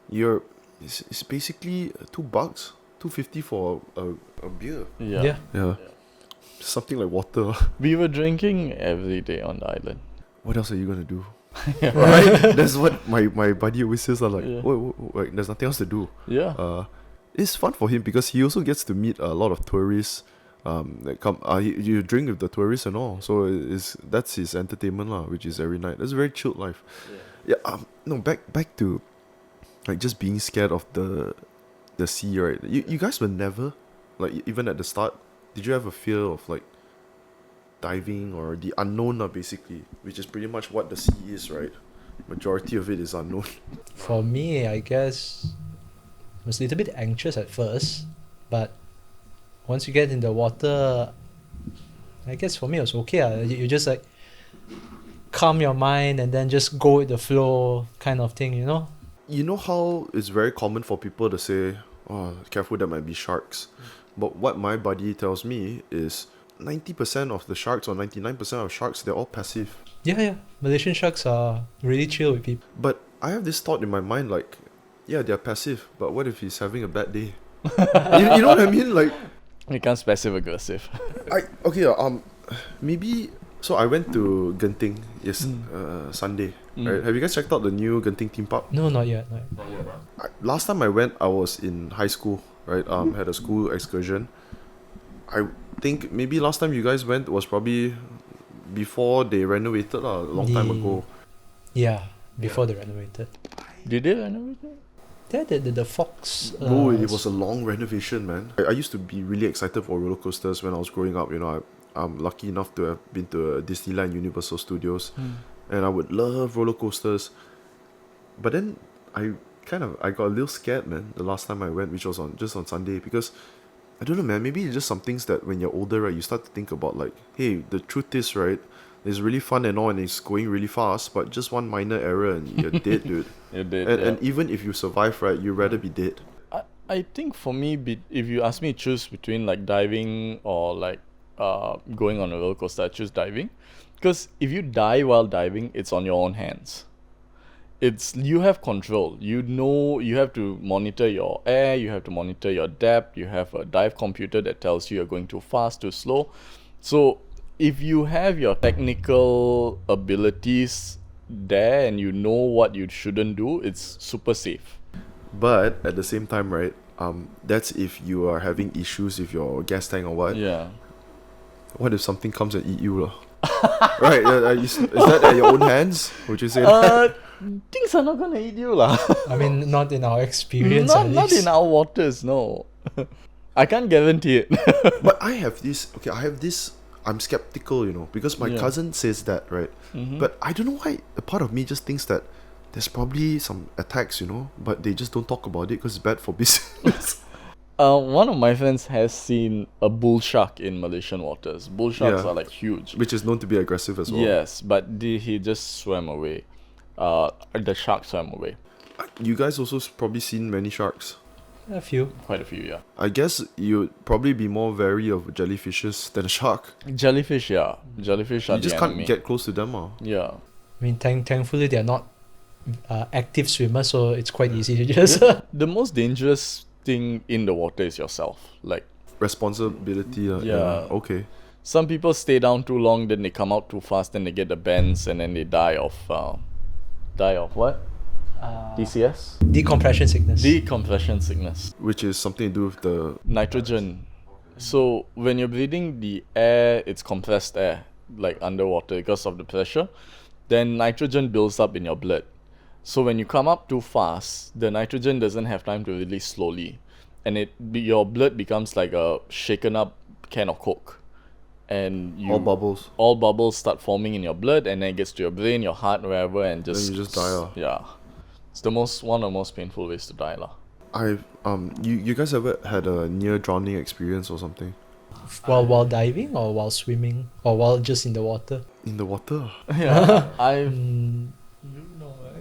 Yeah. It's basically $2, $2.50 for a beer. Yeah. Yeah. Something like water. We were drinking every day on the island. What else are you gonna do? Right? That's what my buddy always says. Like, Yeah. wait, there's nothing else to do. Yeah. It's fun for him because he also gets to meet a lot of tourists. That come. You drink with the tourists and all. So that's his entertainment lah, which is every night. That's a very chilled life. Yeah. No, back to like just being scared of the sea, right? You guys were never, like, even at the start, did you have a fear of like diving or the unknown, basically, which is pretty much what the sea is, right? Majority of it is unknown. For me, I guess I was a little bit anxious at first, but once you get in the water, I guess for me it was okay. You just like calm your mind and then just go with the flow kind of thing, you know? You know how it's very common for people to say, oh, careful, there might be sharks. But what my buddy tells me is 90% of the sharks or 99% of sharks, they're all passive. Yeah. Malaysian sharks are really chill with people. But I have this thought in my mind, like, yeah, they're passive, but what if he's having a bad day? You know what I mean? Like, It becomes passive aggressive. maybe. So I went to Genting Sunday. Right? Have you guys checked out the new Genting theme park? No, not yet. Last time I went, I was in high school. Right? Had a school excursion. I think maybe last time you guys went was probably before they renovated a long time ago. Yeah, before they renovated. Did they renovate it? Yeah, the Fox. No, it was a long renovation, man. I used to be really excited for roller coasters when I was growing up. You know, I'm lucky enough to have been to Disneyland, Universal Studios, and I would love roller coasters. But then I got a little scared, man, the last time I went, which was on Sunday, because I don't know, man, maybe it's just some things that when you're older, right, you start to think about, like, hey, the truth is, right, it's really fun and all, and it's going really fast, but just one minor error and you're dead, dude. You're dead. And even if you survive, right, you'd rather be dead. I think for me, if you ask me to choose between like diving or like going on a roller coaster, I choose diving. Because if you die while diving, it's on your own hands. You have control. You know, you have to monitor your air, you have to monitor your depth, you have a dive computer that tells you you're going too fast, too slow. So if you have your technical abilities there and you know what you shouldn't do, it's super safe. But at the same time, right, that's if you are having issues with your gas tank or what. Yeah. What if something comes and eat you, lah? Right, is that at your own hands? Would you say that? Things are not gonna eat you, lah. I mean, not in our experience. Not in our waters, no. I can't guarantee it. But I have this, I'm skeptical, you know, because my Yeah. cousin says that, right? But I don't know why a part of me just thinks that there's probably some attacks, you know, but they just don't talk about it because it's bad for business. One of my friends has seen a bull shark in Malaysian waters. Bull sharks Yeah. are like huge. Which is known to be aggressive as well. Yes, but he just swam away. The shark swam away. You guys also probably seen many sharks. A few. Quite a few, yeah. I guess you'd probably be more wary of jellyfishes than a shark. Jellyfish, yeah. Jellyfish are You just the can't enemy. get close to them. Yeah. I mean, thankfully they're not active swimmers, so it's quite easy to just. The most dangerous thing in the water is yourself. Like, Responsibility. Yeah. Okay. some people stay down too long, then they come out too fast, then they get the bends, and then they die of what? DCS? Decompression sickness. Decompression sickness. Which is something to do with the... Nitrogen. So when you're breathing the air, it's compressed air, like underwater because of the pressure. Then nitrogen builds up in your blood. So when you come up too fast, the nitrogen doesn't have time to release slowly. And your blood becomes like a shaken up can of Coke. And all bubbles start forming in your blood, and then it gets to your brain, your heart, wherever, and Then you just die. Yeah. It's one of the most painful ways to die. You guys ever had a near drowning experience or something? While diving, or while swimming, or while just in the water? In the water? Yeah.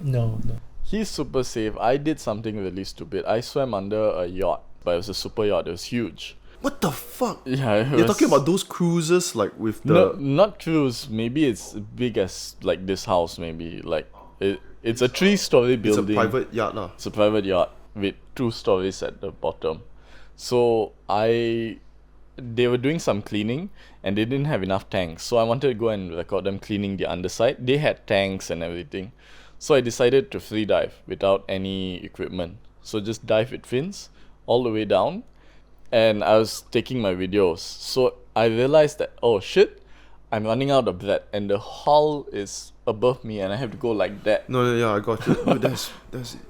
No. He's super safe. I did something really stupid. I swam under a yacht, but it was a super yacht. It was huge. What the fuck? Yeah, it You're was- talking about those cruises like with the No, not cruise. Maybe it's big as like this house. Maybe like it's a 3-story it's a building. private yacht lah. It's a private yacht with 2 stories at the bottom. So they were doing some cleaning and they didn't have enough tanks. So I wanted to go and record them cleaning the underside. They had tanks and everything. So I decided to free dive without any equipment. So just dive with fins all the way down. And I was taking my videos. So I realized that, oh shit, I'm running out of breath and the hull is above me and I have to go like that. No, yeah, I got you. No, that's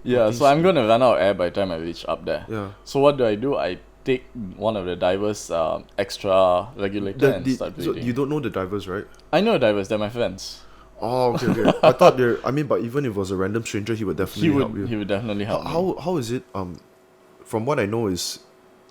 Yeah, so I'm gonna run out of air by the time I reach up there. yeah. So what do? I take one of the divers' extra regulator and start So breathing. you don't know the divers, right? I know divers; they're my friends. Oh, okay. I thought they're. I mean, but even if it was a random stranger, he would definitely help you. He would definitely help me. How is it? From what I know is,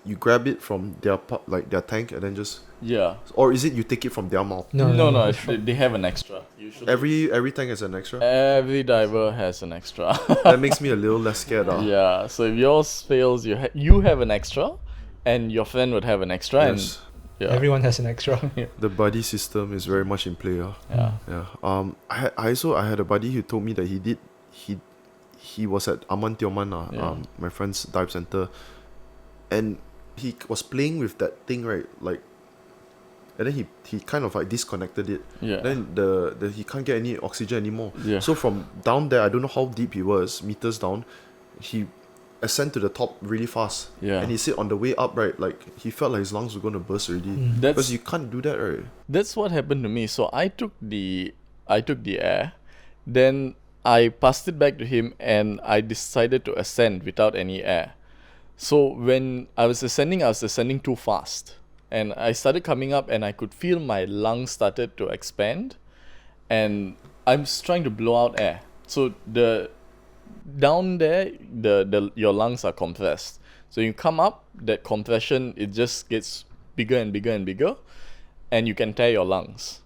you grab it from their like their tank and then just, Yeah. or is it you take it from their mouth? No. They have an extra. Usually. Every tank has an extra. Every diver has an extra. That makes me a little less scared. Yeah. So if yours fails, you have an extra, and your friend would have an extra, Yes. and yeah. Everyone has an extra. The buddy system is very much in play. Yeah. Yeah. I had a buddy who told me that he was at Aman Tioman, Yeah. my friend's dive center, and he was playing with that thing, right? Like, and then he kind of like disconnected it. Yeah. Then the he can't get any oxygen anymore. Yeah. So from down there, I don't know how deep he was, meters down, he ascend to the top really fast. Yeah. And he said on the way up, right, like he felt like his lungs were gonna burst already. Because you can't do that, right? That's what happened to me. So I took the air, then I passed it back to him, and I decided to ascend without any air. So when I was ascending too fast, and I started coming up, and I could feel my lungs started to expand, and I was trying to blow out air. So down there, your lungs are compressed. So you come up, that compression, it just gets bigger and bigger and bigger, and you can tear your lungs.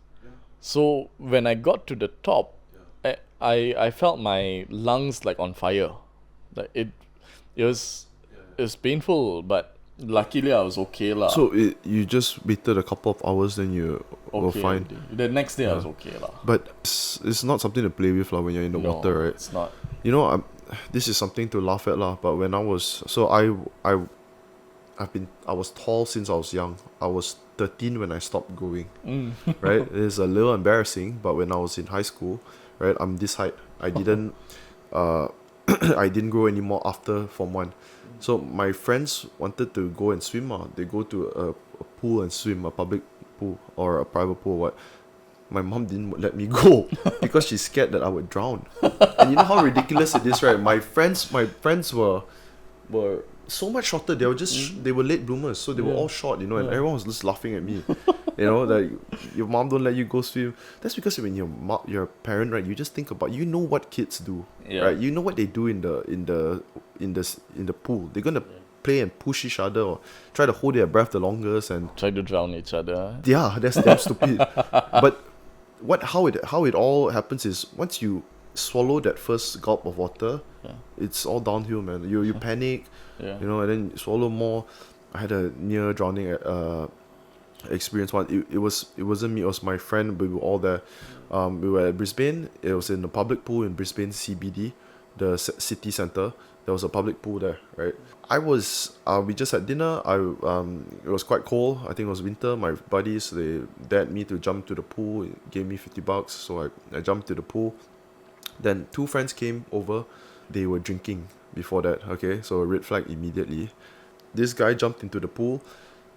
So when I got to the top, I felt my lungs like on fire. Like it was painful, but luckily I was okay lah. So you just waited a couple of hours, then you were okay, fine. the next day I was okay lah. But it's not something to play with lah when you're in the No, water, right? It's not. You know, this is something to laugh at lah. But when I was I was tall since I was young. I was 13 when I stopped growing. Right? It's a little embarrassing, but when I was in high school, right, I'm this height. I didn't I didn't grow anymore after Form 1. So my friends wanted to go and swim. They go to a pool and swim, a public pool or a private pool or what. My mom didn't let me go because she's scared that I would drown. And you know how ridiculous it is, right? My friends were so much shorter. They were just they were late bloomers, so they were all short, you know, and everyone was just laughing at me. You know, like your mom don't let you go swim. That's because when you're a parent, right, you just think about, you know what kids do, right? You know what they do in the pool. They're gonna play and push each other or try to hold their breath the longest and Try to drown each other. yeah, that's damn stupid. But how it all happens is once you swallow that first gulp of water, it's all downhill, man. You panic, you know, and then you swallow more. I had a near drowning experience once. It wasn't me, it was my friend. We were all there. We were at Brisbane. It was in the public pool in Brisbane CBD, the city centre. There was a public pool there, right? We just had dinner. It was quite cold. I think it was winter. My buddies, they dared me to jump to the pool. It gave me $50, so I jumped to the pool. Then 2 friends came over. They were drinking before that, okay? So a red flag immediately. This guy jumped into the pool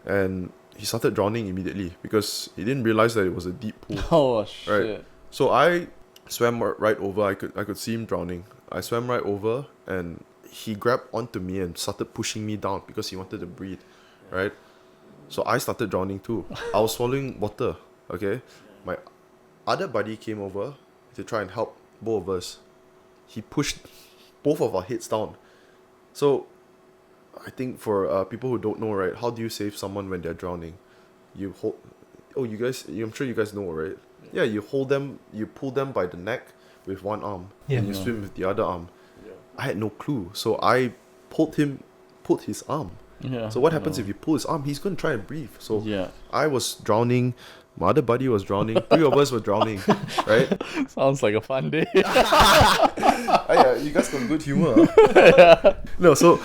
and he started drowning immediately because he didn't realize that it was a deep pool. Oh shit. Right. So I swam right over. I could see him drowning. I swam right over and he grabbed onto me and started pushing me down because he wanted to breathe, right? So I started drowning too. I was swallowing water, okay? My other buddy came over to try and help both of us. He pushed both of our heads down. So I think for people who don't know, right, how do you save someone when they're drowning? You hold... Oh, you guys... I'm sure you guys know, right? Yeah, you hold them... You pull them by the neck with one arm. Yeah. And you swim with the other arm. I had no clue. So I pulled his arm. Yeah. So what happens no. if you pull his arm? He's going to try and breathe. So Yeah. I was drowning. My other buddy was drowning. 3 of us were drowning, right? Sounds like a fun day. Yeah, you guys got good humor. No, so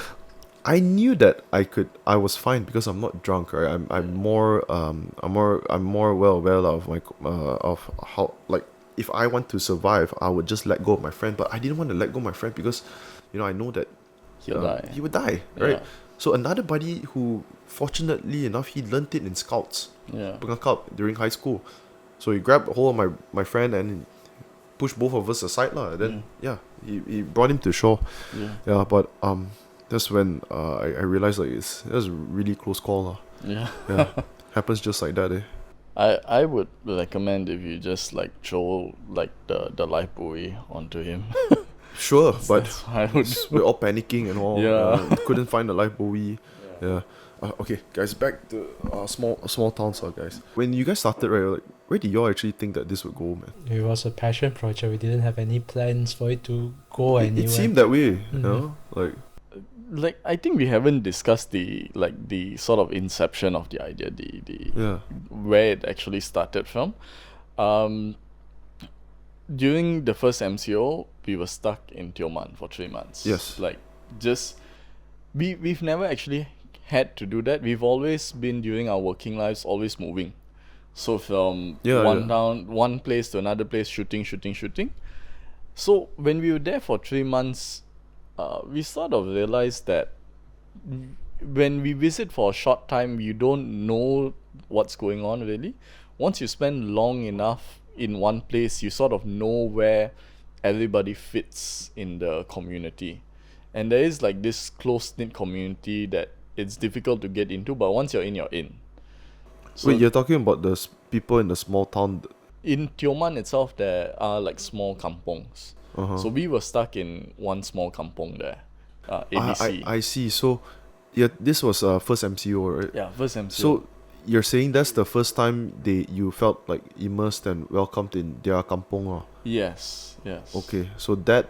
I knew that I was fine because I'm not drunk, right? I'm more well aware of my of how, like, if I want to survive, I would just let go of my friend. But I didn't want to let go of my friend because, I know that He'll die. he would die, right? Yeah. So another buddy who, fortunately enough, he learnt it in scouts, Yeah. pengakap, during high school. So he grabbed a hold of my friend and pushed both of us aside lah. Then he brought him to shore. Yeah. Yeah, but that's when I realized like it was a really close call lah. Yeah. Yeah, happens just like that. I would recommend if you just like throw like the life buoy onto him. Sure, but That's what I would we're all panicking and all. Yeah. Couldn't find the life buoy. Yeah. Okay, guys, back to small towns, guys. When you guys started, right, like, where did y'all actually think that this would go, man? It was a passion project. We didn't have any plans for it to go anywhere. It seemed that way, you Mhm. know, like. like I think we haven't discussed the sort of inception of the idea, the Yeah. where it actually started from. During the first MCO, we were stuck in Tioman for 3 months. Yes. Like, just we've never actually had to do that. We've always been, during our working lives, always moving. So from one place to another place, shooting. So when we were there for 3 months, we sort of realized that when we visit for a short time, you don't know what's going on really. Once you spend long enough in one place, you sort of know where everybody fits in the community. And there is like this close-knit community that it's difficult to get into, but once you're in, you're in. So Wait, you're talking about the people in the small town? in Tioman itself, there are like small kampongs. Uh-huh. So we were stuck in one small kampong there, ABC. I see. So, yeah, this was first MCO, right? Yeah, first MCO. So you're saying that's the first time you felt like immersed and welcomed in their kampong, lah. yes. Okay, so that.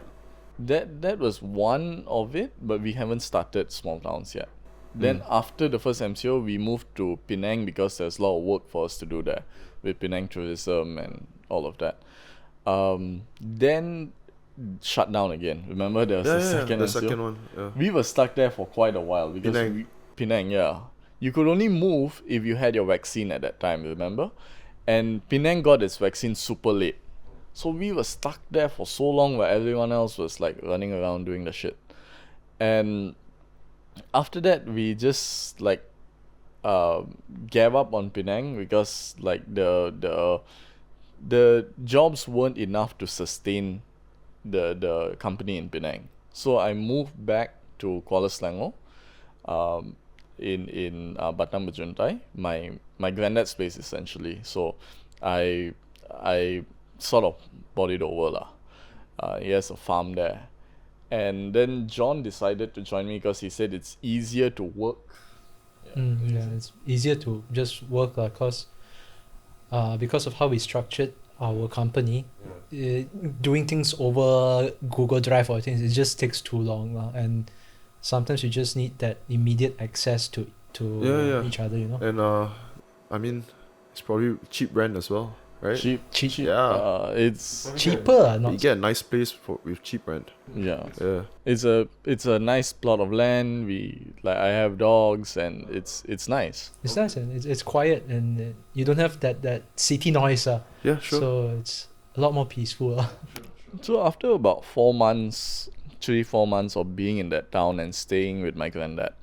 That was one of it, but we haven't started small towns yet. Then after the first MCO, we moved to Penang because there's a lot of work for us to do there with Penang tourism and all of that. Then shut down again. Remember there was the second the MCO? second one. Yeah. We were stuck there for quite a while because Penang. Penang, yeah. You could only move if you had your vaccine at that time, remember? And Penang got its vaccine super late. So we were stuck there for so long where everyone else was like running around doing the shit. And after that, we just like gave up on Penang because like the jobs weren't enough to sustain the company in Penang. So I moved back to Kuala Selangor, in Batam Berjuntai, my granddad's place essentially. So I sort of bought it over lah. He has a farm there, and then John decided to join me because he said it's easier to work. It's easier to just work because of how we structured our company. Doing things over Google Drive or things, it just takes too long, and sometimes you just need that immediate access to each other, you know. And I mean, it's probably cheap rent as well, right? Cheap. Yeah. It's Cheaper, You not get a nice place with cheap rent. yeah. Yeah. It's a nice plot of land. I have dogs and it's nice. It's nice and it's quiet and you don't have that city noise. Yeah, sure. So it's a lot more peaceful. So after about 4 months, 3-4 months of being in that town and staying with my granddad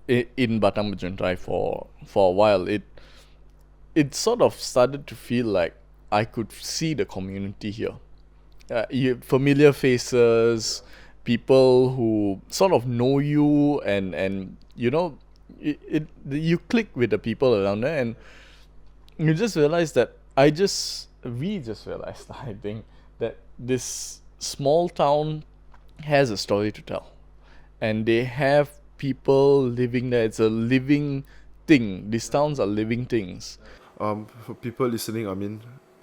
in Batam Berjuntai for a while, it sort of started to feel like I could see the community here. Familiar faces, people who sort of know you, and you know, you click with the people around there, and you just realize that we just realized, I think, that this small town has a story to tell, and they have people living there. It's a living thing. These towns are living things. For people listening, I mean,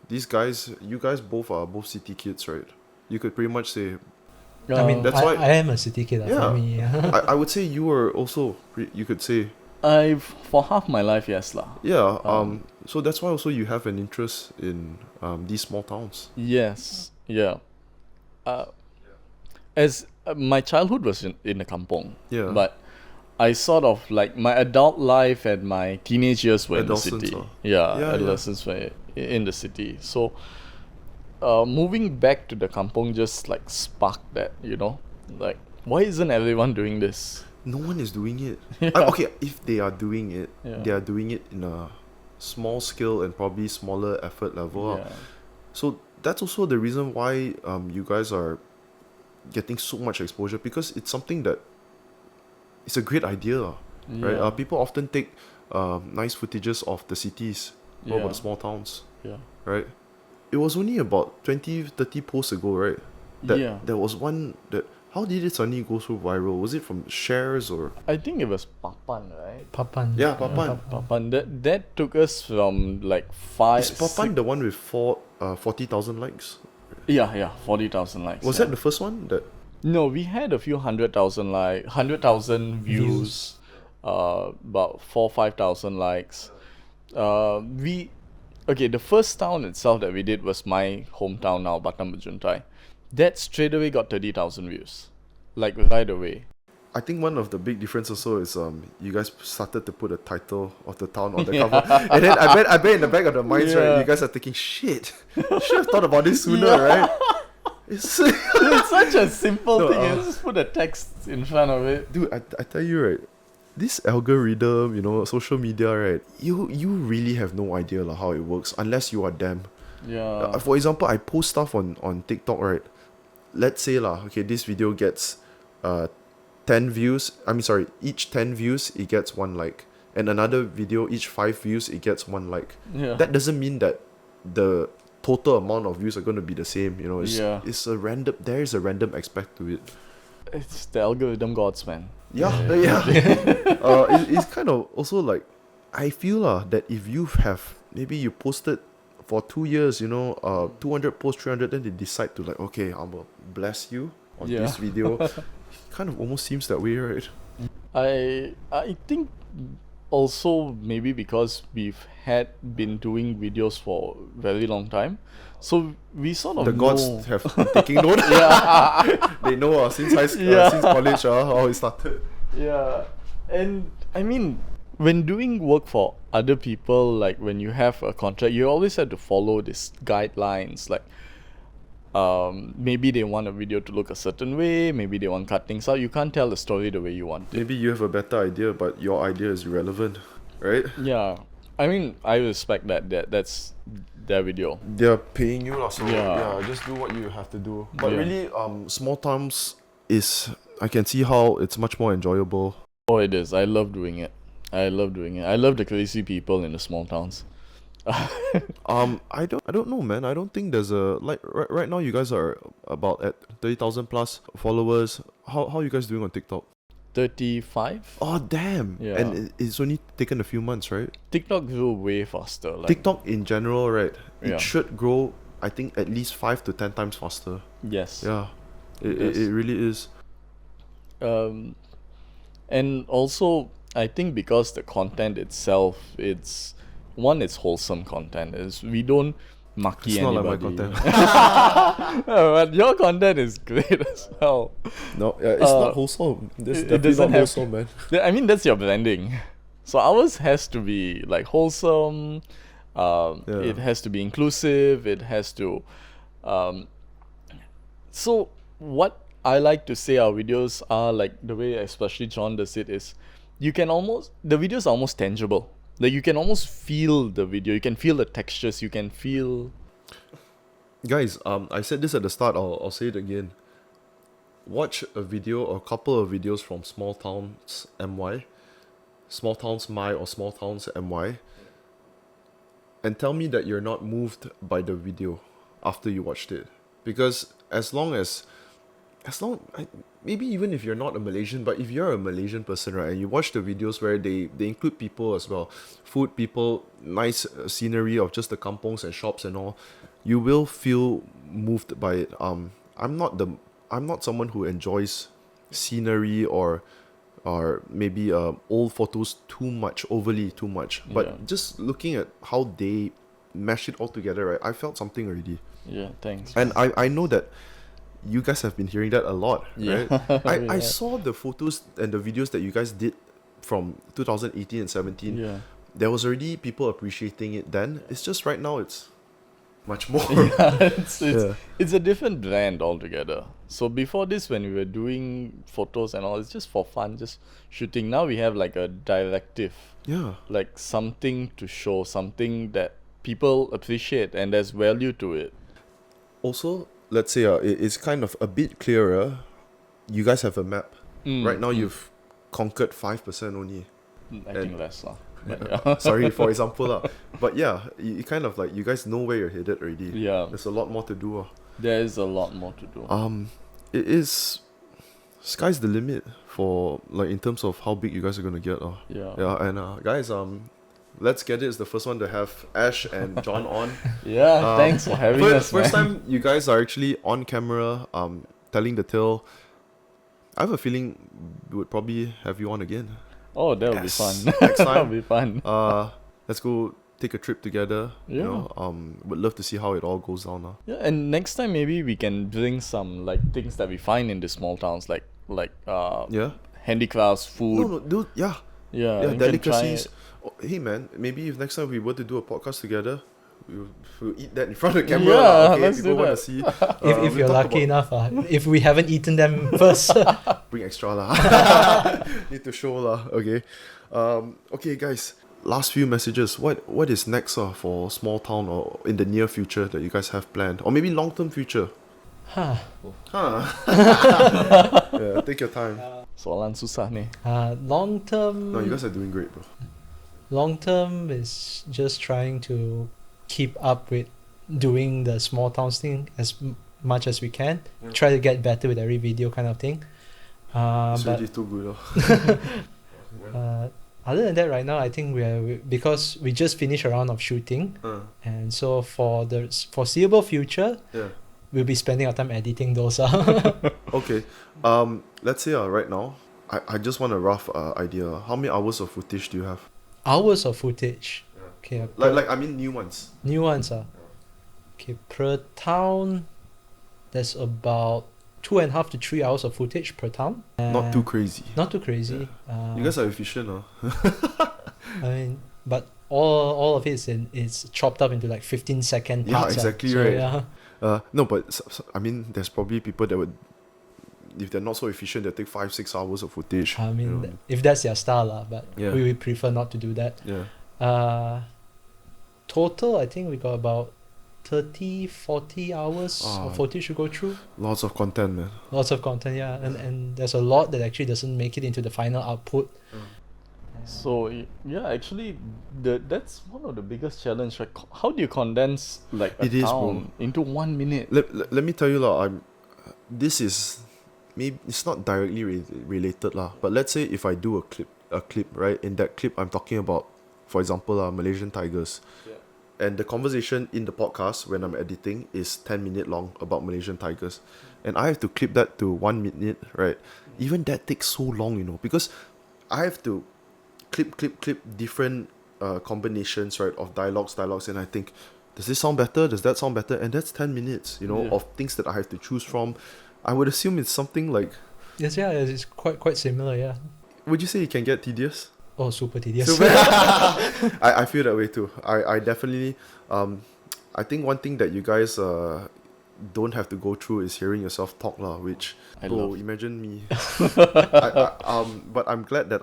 you guys both are both city kids, right? You could pretty much say I mean, That's why- I am a city kid. Yeah. For me. I would say you were also, you could say, For half my life, yes lah. yeah. So that's why also you have an interest in these small towns. Yes, yeah. As my childhood was in the kampong, Yeah. but I sort of like my adult life and my teenage years were in the Adolescence, city. huh? Yeah, Yeah, adolescence were in the city. So, moving back to the kampong just like sparked that, like why isn't everyone doing this? No one is doing it. Yeah. Okay, if they are doing it, Yeah. they are doing it in a small scale and probably smaller effort level. Yeah. So that's also the reason why you guys are getting so much exposure, because it's something that it's a great idea, right? Yeah. People often take nice footages of the cities, what Yeah. about the small towns, Yeah. right? It was only about 20, 30 posts ago, right? That Yeah. there was one that, how did it suddenly go so viral? Was it from shares or? I think it was Papan, right? Papan. Yeah, Papan. Papan. That took us from like five. Is Papan the one with 40,000 likes? Yeah, 40,000 likes. Was yeah. that the first one? That No, we had a few 100,000 views, about 5,000 likes. The first town itself that we did was my hometown now, Batam Bajuntai. That straight away got 30,000 views, like right away. I think one of the big differences also is you guys started to put a title of the town on the cover, and then I bet in the back of the minds, right, Yeah. you guys are thinking, shit, should have thought about this sooner, Yeah. right? It's It's such a simple No, thing. You just put a text in front of it. dude, I tell you, right, this algorithm, social media, right, you really have no idea how it works unless you are them. Yeah. For example, I post stuff on TikTok, right? Let's say okay, this video gets 10 views. Each 10 views it gets 1 like, and another video each 5 views it gets 1 like. Yeah. That doesn't mean that the total amount of views are going to be the same. Yeah. It's a random. There is a random aspect to it. It's the algorithm gods, man. Yeah. It's kind of also like, I feel that if you have, maybe you posted for 2 years, 200 posts, 300, then they decide to like, okay, I'm gonna bless you on Yeah. this video. Kind of almost seems that way, right? I think also maybe because we've been doing videos for a very long time, so we sort of The gods know. have been taking note. Yeah. They know since Yeah. since college how it started. Yeah, and I mean, when doing work for other people, like when you have a contract, you always have to follow these guidelines. Like, maybe they want a video to look a certain way, maybe they want cut things out. You can't tell the story the way you want it. Maybe you have a better idea, but your idea is irrelevant, right? Yeah, I mean, I respect that's their video. They're paying you, so Yeah. just do what you have to do. But Yeah. really, small towns is, I can see how it's much more enjoyable. Oh, it is. I love doing it. I love the crazy people in the small towns. I don't know, man. I don't think there's a right now. You guys are about at 30,000 plus followers. How are you guys doing on TikTok? 35. Oh damn! Yeah. And it's only taken a few months, right? TikTok grew way faster. Like, TikTok in general, right? It Yeah. should grow. I think at least 5 to 10 times faster. yes. Yeah, Yes. it really is. And also I think because the content itself, it's wholesome content. We don't mucky It's not like my anybody. content. But your content is great as well. No, it's not wholesome. It's definitely not wholesome, man. I mean, that's your branding. So ours has to be like wholesome. It has to be inclusive. It has to. So what I like to say our videos are, like the way especially John does it, is the videos are almost tangible. Like you can almost feel the video. You can feel the textures. You can feel. Guys, I said this at the start. I'll say it again. Watch a video or a couple of videos from Small Towns MY, Small Towns My or Small Towns MY, and tell me that you're not moved by the video after you watched it. Because maybe even if you're not a Malaysian, but if you're a Malaysian person, right, and you watch the videos where they include people as well, food, people, nice scenery of just the kampongs and shops and all, you will feel moved by it. I'm not the I'm not someone who enjoys scenery or maybe old photos overly too much. But Yeah. just looking at how they mash it all together, right, I felt something already. Yeah, thanks. And I know that you guys have been hearing that a lot, Yeah. right? I Yeah. saw the photos and the videos that you guys did from 2018 and 17. Yeah. There was already people appreciating it then. It's just right now it's much more. Yeah, it's Yeah. it's a different brand altogether. So before this, when we were doing photos and all, it's just for fun, just shooting. Now we have like a directive, Yeah. like something to show, something that people appreciate, and there's value to it. Also, let's say it's kind of a bit clearer. You guys have a map. Right now you've conquered 5% only. I think less lah. But yeah. Sorry for example lah. But yeah, you kind of like you guys know where you're headed already. Yeah, There's a lot more to do. there is a lot more to do. It is sky's the limit for like in terms of how big you guys are gonna get. Yeah. Yeah, and guys, let's get it. It's the first one to have Ash and John on. Yeah, thanks for having us, First man. time you guys are actually on camera, telling the tale. I have a feeling we would probably have you on again. Oh, that'll be Yes. fun. Next That'll time. be fun. Let's go take a trip together. You Yeah. know, would love to see how it all goes down. Yeah, and next time maybe we can bring some like things that we find in the small towns, like Yeah. handicrafts, food. No, dude. Yeah. Yeah, Yeah, we can try delicacies. it. Oh, hey man, maybe if next time we were to do a podcast together, we'll eat that in front of the camera. Yeah, lah, okay, let's people do want that. to see. If we'll you're talk lucky about- enough, if we haven't eaten them first. bring extra lah. Need to show lah. Okay. Okay, guys. Last few messages. What is next for small town or in the near future that you guys have planned, or maybe long term future? Huh. Yeah, take your time. Soalan susah ni. Long term. No, you guys are doing great, bro. Long term is just trying to keep up with doing the small towns thing as much as we can. Yeah. Try to get better with every video kind of thing. It's But really too good. other than that, right now I think because we just finished a round of shooting, and so for the foreseeable future, Yeah. we'll be spending our time editing those. Okay. Let's say right now, I just want a rough idea. How many hours of footage do you have? Hours of footage. Okay. Like I mean new ones. New ones. Okay, per town, there's about 2.5 to 3 hours of footage per town. Not too crazy. Not too crazy. You guys are efficient, I mean, but all of it is chopped up into like 15-second Yeah, parts. exactly So, right. Yeah. No, but I mean, there's probably people that would, if they're not so efficient, they take 5-6 hours of footage. I mean, you know? if that's their style, but Yeah. we prefer not to do that. Yeah. Total, I think we got about 30-40 hours Ah. of footage to go through. Lots of content, man. Lots of content, yeah. And there's a lot that actually doesn't make it into the final output. So yeah, actually, that's one of the biggest challenge. Like, how do you condense like a It is, bro. town into 1 minute? Let me tell you, this is, maybe it's not directly related, but let's say if I do a clip, right? In that clip, I'm talking about, for example, Malaysian tigers. And the conversation in the podcast when I'm editing is 10 minutes long about Malaysian tigers. And I have to clip that to 1 minute, right? Even that takes so long, because I have to clip different combinations, right, of dialogues. And I think, does this sound better? Does that sound better? And that's 10 minutes, Yeah. of things that I have to choose from. I would assume it's something like, Yes, yeah, it's quite similar, yeah. would you say it can get tedious? Oh, super tedious. I feel that way too. I definitely I think one thing that you guys don't have to go through is hearing yourself talk which I bro, love. imagine me. But I'm glad that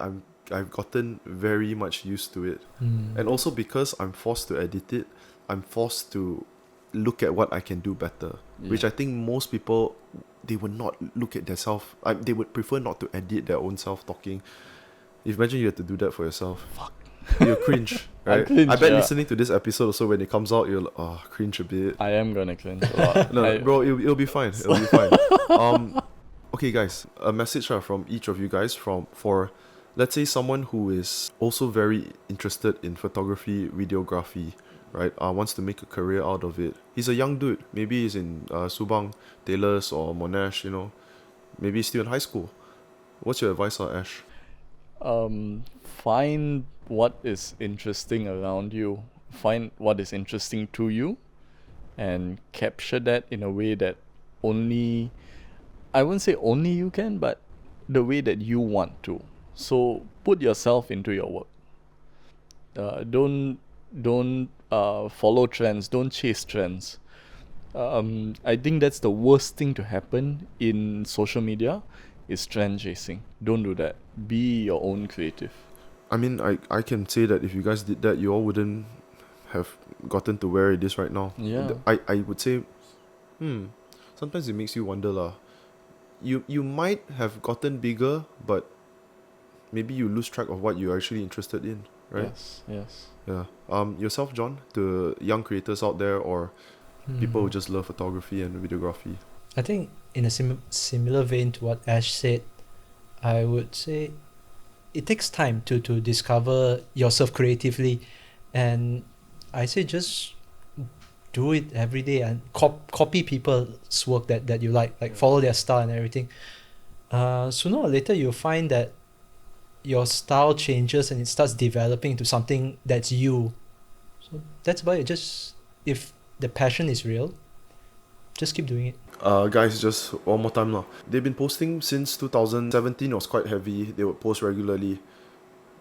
I've gotten very much used to it. And also because I'm forced to edit it, I'm forced to look at what I can do better. Which I think most people, they would not look at themselves. They would prefer not to edit their own self talking. Imagine you had to do that for yourself. Fuck. You'll cringe, I right? cringe, I bet yeah. listening to this episode also when it comes out, you'll cringe a bit. I am gonna cringe a lot. No, bro, it'll be fine. It'll be fine. Okay, guys, a message from each of you guys for let's say someone who is also very interested in photography, videography, right? Wants to make a career out of it. He's a young dude. Maybe he's in Subang, Taylor's or Monash, you know. Maybe he's still in high school. What's your advice, Ash? Find what is interesting around you. Find what is interesting to you, and capture that in a way that only, I wouldn't say only you can, but the way that you want to. So put yourself into your work. Don't follow trends. Don't chase trends. I think that's the worst thing to happen in social media, is trend chasing. Don't do that. Be your own creative. I mean, I can say that if you guys did that, you all wouldn't have gotten to where it is right now. Yeah. I would say, sometimes it makes you wonder lah. You might have gotten bigger, but maybe you lose track of what you're actually interested in, right? Yes. Yeah. Yourself, John, to young creators out there or people who just love photography and videography. I think in a similar vein to what Ash said, I would say it takes time to discover yourself creatively, and I say just do it every day and copy people's work that you like follow their style and everything. Sooner or later you'll find that your style changes and it starts developing into something that's you. So that's about it. Just if the passion is real, just keep doing it. Guys, just one more time now. They've been posting since 2017. It was quite heavy. They would post regularly.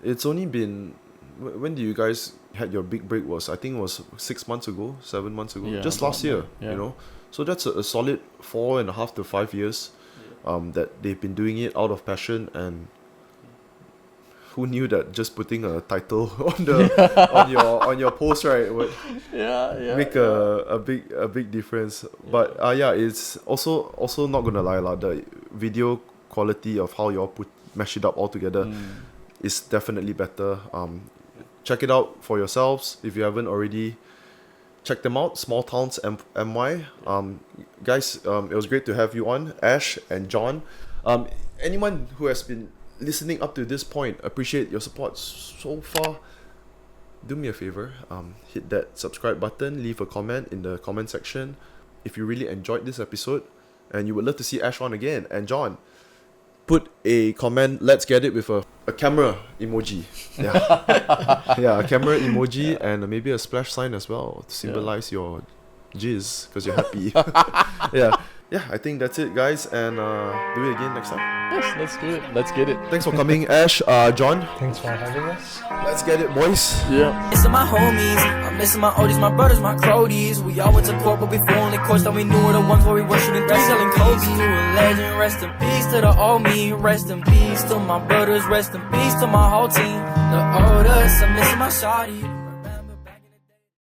It's only been, when did you guys had your big break? I think it was 6 months ago, 7 months ago, just last year. Yeah. You know, so that's a solid 4.5 to 5 years that they've been doing it out of passion. And who knew that just putting a title on the on your post, right, would make a big difference. But it's also not gonna lie lah, the video quality of how you all mash it up all together is definitely better. Check it out for yourselves if you haven't already. Check them out, Small Towns MY. Guys, it was great to have you on, Ash and John. Anyone who has been listening up to this point, appreciate your support so far. Do me a favor, hit that subscribe button, leave a comment in the comment section if you really enjoyed this episode and you would love to see Ash on again. And John, put a comment, let's get it, with a camera emoji. Yeah, a camera emoji and maybe a splash sign as well to symbolize your jizz because you're happy. Yeah, I think that's it, guys, and do it again next time. Yes, let's do it. Let's get it. Thanks for coming, Ash. John, Thanks for having us. let's get it, boys. Yeah. Missing my homies, I'm missing my oldies, my brothers, my cronies. We all went to court, but before only courts that we knew were the ones where we were shooting three, selling Kobe. You a legend, rest in peace to the old me, rest in peace to my brothers, rest in peace to my whole team. The oldest, I'm missing my shawty.